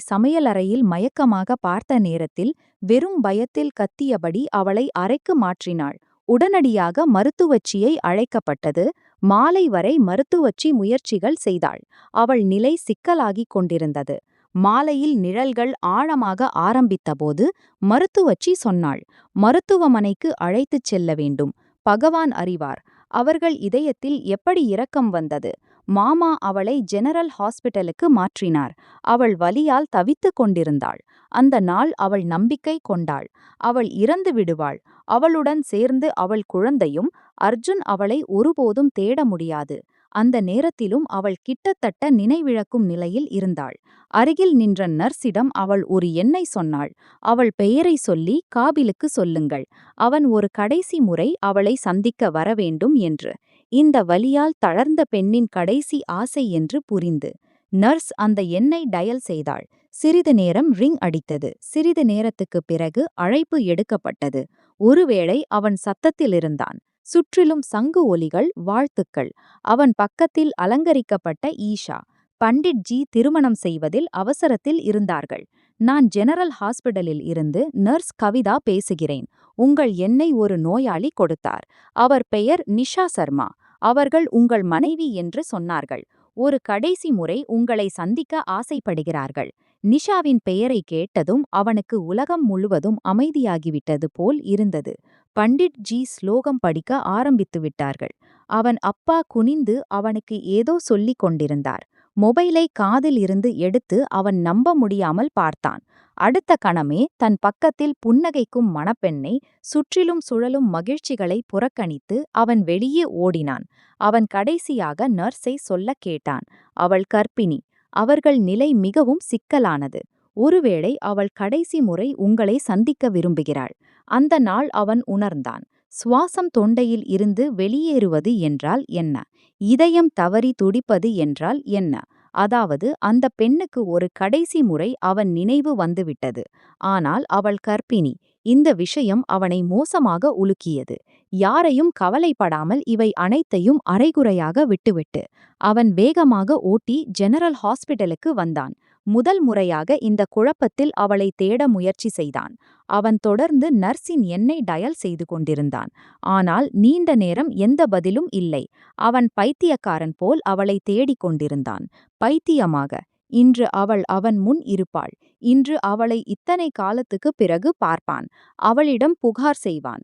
சமையலறையில் மயக்கமாக பார்த்த நேரத்தில் வெறும் பயத்தில் கத்தியபடி அவளை அறைக்கு மாற்றினாள். உடனடியாக மருத்துவச்சியை அழைக்கப்பட்டது. மாலை வரை மருத்துவச்சி முயற்சிகள் செய்தாள். அவள் நிலை சிக்கலாகிக் கொண்டிருந்தது. மாலையில் நிழல்கள் ஆழமாக ஆரம்பித்தபோது மருத்துவச்சி சொன்னாள், மருத்துவமனைக்கு அழைத்துச் செல்ல வேண்டும். பகவான் அறிவார். அவர்கள் இதயத்தில் எப்படி இரக்கம் வந்தது. மாமா அவளை ஜெனரல் ஹாஸ்பிட்டலுக்கு மாற்றினார். அவள் வலியால் தவித்துக் கொண்டிருந்தாள். அந்த நாள் அவள் நம்பிக்கை கொண்டாள். அவள் இறந்து விடுவாள். அவளுடன் சேர்ந்து அவள் குழந்தையும். அர்ஜுன் அவளை ஒருபோதும் தேட முடியாது. அந்த நேரத்திலும் அவள் கிட்டத்தட்ட நினைவிழக்கும் நிலையில் இருந்தாள். அருகில் நின்ற நர்ஸிடம் அவள் ஒரு எண்ணை சொன்னாள். அவள் பெயரை சொல்லி காபிலுக்கு சொல்லுங்கள். அவன் ஒரு கடைசி முறை அவளை சந்திக்க வரவேண்டும் என்று. இந்த வலியால் தளர்ந்த பெண்ணின் கடைசி ஆசை என்று புரிந்து நர்ஸ் அந்த எண்ணை டயல் செய்தாள். சிறிது நேரம் ரிங் அடித்தது. சிறிது நேரத்துக்குப் பிறகு அழைப்பு எடுக்கப்பட்டது. ஒருவேளை அவன் சத்தத்திலிருந்தான். சுற்றிலும் சங்கு ஒலிகள், வாழ்த்துக்கள். அவன் பக்கத்தில் அலங்கரிக்கப்பட்ட ஈஷா. பண்டிட் ஜி திருமணம் செய்வதில் அவசரத்தில் இருந்தார்கள். நான் ஜெனரல் ஹாஸ்பிடலில் இருந்து நர்ஸ் கவிதா பேசுகிறேன். உங்கள் எண்ணை ஒரு நோயாளி கொடுத்தார். அவர் பெயர் நிஷா சர்மா. அவர்கள் உங்கள் மனைவி என்று சொன்னார்கள். ஒரு கடைசி முறை உங்களை சந்திக்க ஆசைப்படுகிறார்கள். நிஷாவின் பெயரை கேட்டதும் அவனுக்கு உலகம் முழுவதும் அமைதியாகிவிட்டது போல் இருந்தது. பண்டிட் ஜி ஸ்லோகம் படிக்க ஆரம்பித்து விட்டார்கள். அவன் அப்பா குனிந்து அவனுக்கு ஏதோ சொல்லிக் கொண்டிருந்தார். மொபைலை காதில் இருந்து எடுத்து அவன் நம்ப முடியாமல் பார்த்தான். அடுத்த கணமே தன் பக்கத்தில் புன்னகைக்கும் மணப்பெண்ணை, சுற்றிலும் சுழலும் மகிழ்ச்சிகளை புறக்கணித்து அவன் வெளியே ஓடினான். அவன் கடைசியாக நர்ஸை சொல்ல கேட்டான். அவள் கர்ப்பிணி. அவர்கள் நிலை மிகவும் சிக்கலானது. ஒருவேளை அவள் கடைசி முறை உங்களை சந்திக்க விரும்புகிறாள். அந்த நாள் அவன் உணர்ந்தான். சுவாசம் தொண்டையில் இருந்து வெளியேறுவது என்றால் என்ன? இதயம் தவறி துடிப்பது என்றால் என்ன? அதாவது அந்த பெண்ணுக்கு ஒரு கடைசி முறை அவன் நினைவு வந்துவிட்டது. ஆனால் அவள் கர்ப்பிணி. இந்த விஷயம் அவனை மோசமாக உலுக்கியது. யாரையும் கவலைப்படாமல் இவை அனைத்தையும் அரைகுறையாக விட்டுவிட்டு அவன் வேகமாக ஓட்டி ஜெனரல் ஹாஸ்பிடலுக்கு வந்தான். முதல் முறையாக இந்த குழப்பத்தில் அவளை தேட முயற்சி செய்தான். அவன் தொடர்ந்து நர்ஸின் எண்ணை டயல் செய்து கொண்டிருந்தான். ஆனால் நீண்ட நேரம் எந்த பதிலும் இல்லை. அவன் பைத்தியக்காரன் போல் அவளை தேடிக் கொண்டிருந்தான். பைத்தியமாக. இன்று அவள் அவன் முன் இருப்பாள். இன்று அவளை இத்தனை காலத்துக்கு பிறகு பார்ப்பான். அவளிடம் புகார் செய்வான்.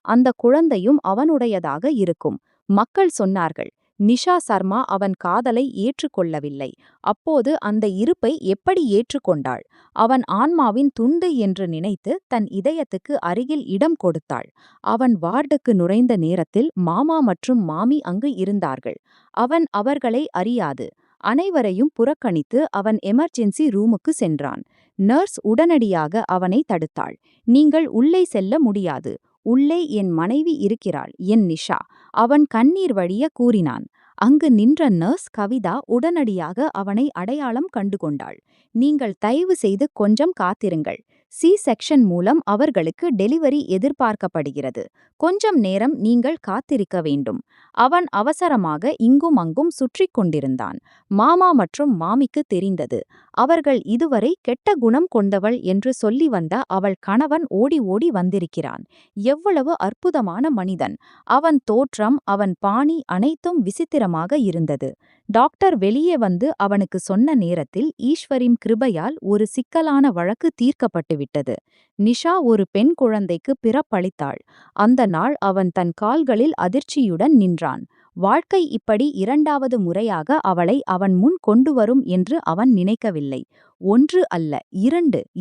அந்த குழந்தையும் அவனுடையதாக இருக்கும். மக்கள் சொன்னார்கள். நிஷா சர்மா அவன் காதலை ஏற்றுக்கொள்ளவில்லை. அப்போது அந்த இருப்பை எப்படி ஏற்றுக்கொண்டாள்? அவன் ஆன்மாவின் துண்டு என்று நினைத்து தன் இதயத்துக்கு அருகில் இடம் கொடுத்தாள். அவன் வார்டுக்கு நுழைந்த நேரத்தில் மாமா மற்றும் மாமி அங்கு இருந்தார்கள். அவன் அவர்களை அறியாது. அனைவரையும் புறக்கணித்து அவன் எமர்ஜென்சி ரூமுக்கு சென்றான். நர்ஸ் உடனடியாக அவனை தடுத்தாள். நீங்கள் உள்ளே செல்ல முடியாது. உள்ளே என் மனைவி இருக்கிறாள், என் நிஷா. அவன் கண்ணீர் வழிய கூறினான். அங்கு நின்ற நர்ஸ் கவிதா உடனடியாக அவனை அடையாளம் கண்டுகொண்டாள். நீங்கள் தயவு செய்து கொஞ்சம் காத்திருங்கள். சி செக்ஷன் மூலம் அவர்களுக்கு டெலிவரி எதிர்பார்க்கப்படுகிறது. கொஞ்சம் நேரம் நீங்கள் காத்திருக்க வேண்டும். அவன் அவசரமாக இங்கும் அங்கும் சுற்றிக் கொண்டிருந்தான். மாமா மற்றும் மாமிக்கு தெரிந்தது. அவர்கள் இதுவரை கெட்ட குணம் கொண்டவள் என்று சொல்லி வந்த அவள் கணவன் ஓடி ஓடி வந்திருக்கிறான். எவ்வளவு அற்புதமான மனிதன்! அவன் தோற்றம், அவன் பாணி அனைத்தும் விசித்திரமாக இருந்தது. டாக்டர் வெளியே வந்து அவனுக்கு சொன்ன நேரத்தில் ஈஸ்வரின் கிருபையால் ஒரு சிக்கலான வழக்கு தீர்க்கப்பட்டுவிட்டது. நிஷா ஒரு பெண் குழந்தைக்கு பிறப்பளித்தாள். அந்த நாள் அவன் தன் கால்களில் அதிர்ச்சியுடன் நின்றான். வாழ்க்கை இப்படி இரண்டாவது முறையாக அவளை அவன் முன் கொண்டுவரும் என்று அவன் நினைக்கவில்லை. ஒன்று அல்ல,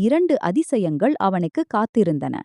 இரண்டு அதிசயங்கள் அவனுக்கு காத்திருந்தன.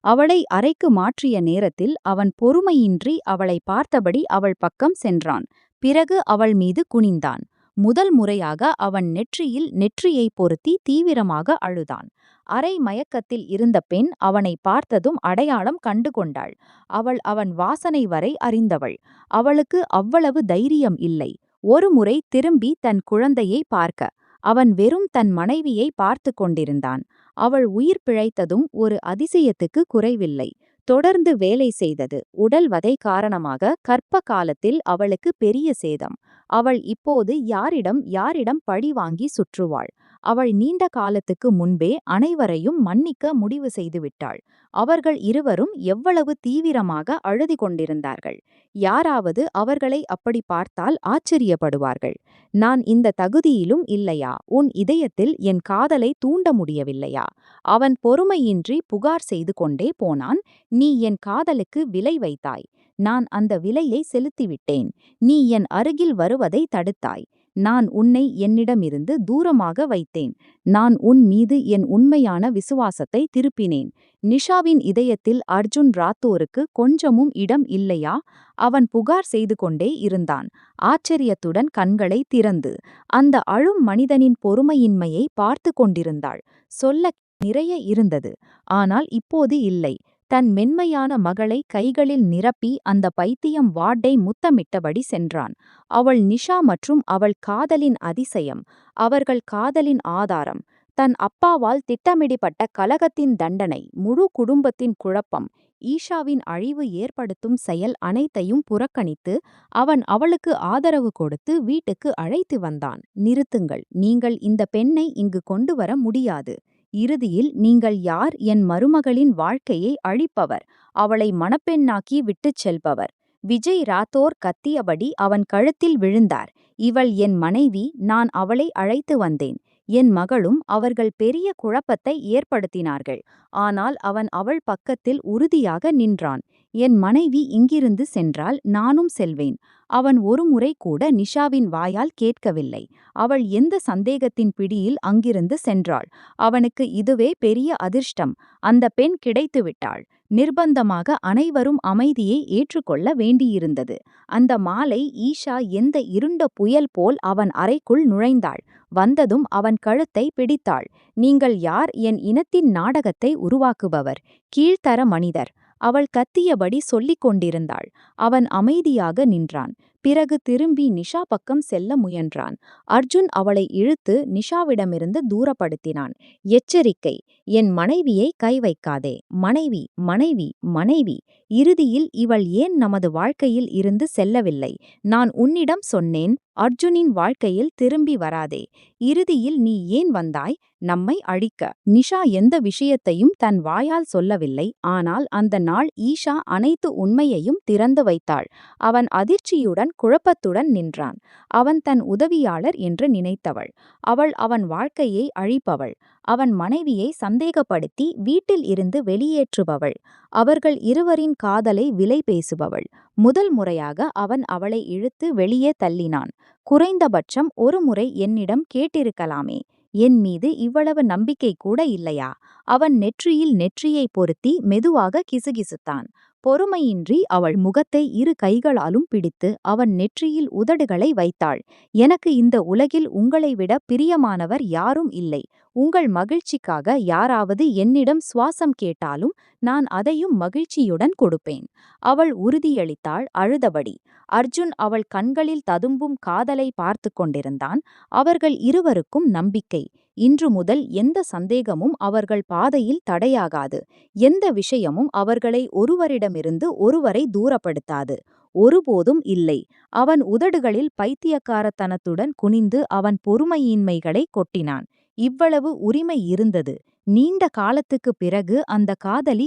அவளை அறைக்கு மாற்றிய நேரத்தில் அவன் பொறுமையின்றி அவளை பார்த்தபடி அவள் பக்கம் சென்றான். பிறகு அவள் மீது குனிந்தான். முதல் முறையாக அவன் நெற்றியில் நெற்றியை பொருத்தி தீவிரமாக அழுதான். அரை மயக்கத்தில் இருந்த பெண் அவனை பார்த்ததும் அடையாளம் கண்டு கொண்டாள். அவள் அவன் வாசனை வரை அறிந்தவள். அவளுக்கு அவ்வளவு தைரியம் இல்லை. ஒருமுறை திரும்பி தன் குழந்தையை பார்க்க. அவன் வெறும் தன் மனைவியை பார்த்து கொண்டிருந்தான். அவள் உயிர் பிழைத்ததும் ஒரு அதிசயத்துக்கு குறைவில்லை. தொடர்ந்து வேலை செய்தது. உடல் வதை காரணமாக கர்ப்ப காலத்தில் அவளுக்கு பெரிய சேதம். அவள் இப்போது யாரிடம் பழி வாங்கி சுற்றுவாள்? அவள் நீண்ட காலத்துக்கு முன்பே அனைவரையும் மன்னிக்க முடிவு செய்துவிட்டாள். அவர்கள் இருவரும் எவ்வளவு தீவிரமாக அழுது கொண்டிருந்தார்கள். யாராவது அவர்களை அப்படி பார்த்தால் ஆச்சரியப்படுவார்கள். நான் இந்த தகுதியிலும் இல்லையா? உன் இதயத்தில் என் காதலை தூண்ட முடியவில்லையா? அவன் பொறுமையின்றி புகார் செய்து கொண்டே போனான். நீ என் காதலுக்கு விலை வைத்தாய். நான் அந்த விலையை செலுத்திவிட்டேன். நீ என் அருகில் வருவதை தடுத்தாய். நான் உன்னை என்னிடமிருந்து தூரமாக வைத்தேன். நான் உன் மீது என் உண்மையான விசுவாசத்தை திருப்பினேன். நிஷாவின் இதயத்தில் அர்ஜுன் ராத்தோருக்கு கொஞ்சமும் இடம் இல்லையா? அவன் புகார் செய்து கொண்டே இருந்தான், ஆச்சரியத்துடன் கண்களை திறந்து. அந்த அழும் மனிதனின் பொறுமையின்மையை பார்த்து கொண்டிருந்தாள். சொல்ல நிறைய இருந்தது, ஆனால் இப்போது இல்லை. தன் மென்மையான மகளை கைகளில் நிரப்பி அந்த பைத்தியம் வார்டை முத்தமிட்டபடி சென்றான். அவள் நிஷா மற்றும் அவள் காதலின் அதிசயம், அவர்கள் காதலின் ஆதாரம். தன் அப்பாவால் திட்டமிடப்பட்ட கலகத்தின் தண்டனை, முழு குடும்பத்தின் குழப்பம், ஈஷாவின் அழிவு ஏற்படுத்தும் செயல் அனைத்தையும் புறக்கணித்து அவன் அவளுக்கு ஆதரவு கொடுத்து வீட்டுக்கு அழைத்து வந்தான். நிறுத்துங்கள், நீங்கள் இந்த பெண்ணை இங்கு கொண்டு வர முடியாது. இறுதியில் நீங்கள் யார்? என் மருமகளின் வாழ்க்கையை அழிப்பவர், அவளை மணப்பெண்ணாக்கி விட்டுச் செல்பவர். விஜய் ராத்தோர் கத்தியபடி அவன் கழுத்தில் விழுந்தார். இவள் என் மனைவி, நான் அவளை அழைத்து வந்தேன். என் மகளும். அவர்கள் பெரிய குழப்பத்தை ஏற்படுத்தினார்கள். ஆனால் அவன் அவள் பக்கத்தில் உறுதியாக நின்றான். என் மனைவி இங்கிருந்து சென்றால் நானும் செல்வேன். அவன் ஒருமுறை கூட நிஷாவின் வாயால் கேட்கவில்லை. அவள் எந்த சந்தேகத்தின் பிடியில் அங்கிருந்து சென்றாள்? அவனுக்கு இதுவே பெரிய அதிர்ஷ்டம். அந்த பெண் கிடைத்துவிட்டாள். நிர்பந்தமாக அனைவரும் அமைதியை ஏற்றுக்கொள்ள வேண்டியிருந்தது. அந்த மாலை ஈஷா எந்த இருண்ட புயல் போல் அவன் அறைக்குள் நுழைந்தாள். வந்ததும் அவன் கழுத்தை பிடித்தாள். நீங்கள் யார்? என் இனத்தின் நாடகத்தை உருவாக்குபவர், கீழ்த்தர மனிதர். அவள் கத்தியபடி சொல்லிக் கொண்டிருந்தாள். அவன் அமைதியாக நின்றான். பிறகு திரும்பி நிஷா பக்கம் செல்ல முயன்றான். அர்ஜுன் அவளை இழுத்து நிஷாவிடமிருந்து தூரப்படுத்தினான். எச்சரிக்கை, என் மனைவியை கை வைக்காதே. மனைவி, மனைவி, மனைவி. இறுதியில் இவள் ஏன் நமது வாழ்க்கையில் இருந்து செல்லவில்லை? நான் உன்னிடம் சொன்னேன், அர்ஜுனின் வாழ்க்கையில் திரும்பி வராதே. இறுதியில் நீ ஏன் வந்தாய்? நம்மை அழிக்க. நிஷா எந்த விஷயத்தையும் தன் வாயால் சொல்லவில்லை. ஆனால் அந்த நாள் ஈஷா அனைத்து உண்மையையும் திறந்து வைத்தாள். அவன் அதிர்ச்சியுடன் குழப்பத்துடன் நின்றான். அவன் தன் உதவியாளர் என்று நினைத்தவள். அவள் அவன் வாழ்க்கையை அழிப்பவள். அவன் மனைவியை சந்தேகப்படுத்தி வீட்டில் இருந்து வெளியேற்றுபவள். அவர்கள் இருவரின் காதலை விலை பேசுபவள். முதல் முறையாக அவன் அவளை இழுத்து வெளியே தள்ளினான். குறைந்தபட்சம் ஒரு முறை என்னிடம் கேட்டிருக்கலாமே. என் மீது இவ்வளவு நம்பிக்கை கூட இல்லையா? அவன் நெற்றியில் நெற்றியை பொருத்தி மெதுவாக கிசுகிசுத்தான். பொறுமையின்றி அவள் முகத்தை இரு கைகளாலும் பிடித்து அவன் நெற்றியில் உதடுகளை வைத்தாள். எனக்கு இந்த உலகில் உங்களை விட பிரியமானவர் யாரும் இல்லை. உங்கள் மகிழ்ச்சிக்காக யாராவது என்னிடம் சுவாசம் கேட்டாலும் நான் அதையும் மகிழ்ச்சியுடன் கொடுப்பேன். அவள் உறுதியளித்தாள், அழுதபடி. அர்ஜுன் அவள் கண்களில் ததும்பும் காதலை பார்த்து கொண்டிருந்தான். அவர்கள் இருவருக்கும் நம்பிக்கை. இன்று முதல் எந்த சந்தேகமும் அவர்கள் பாதையில் தடையாகாது. எந்த விஷயமும் அவர்களை ஒருவரிடமிருந்து ஒருவரை தூரப்படுத்தாது. ஒருபோதும் இல்லை. அவன் உதடுகளில் பைத்தியக்காரத்தனத்துடன் குனிந்து அவன் பொறுமையின்மைகளை கொட்டினான். இவ்வளவு உரிமை இருந்தது. நீண்ட காலத்துக்குப் பிறகு அந்த காதலி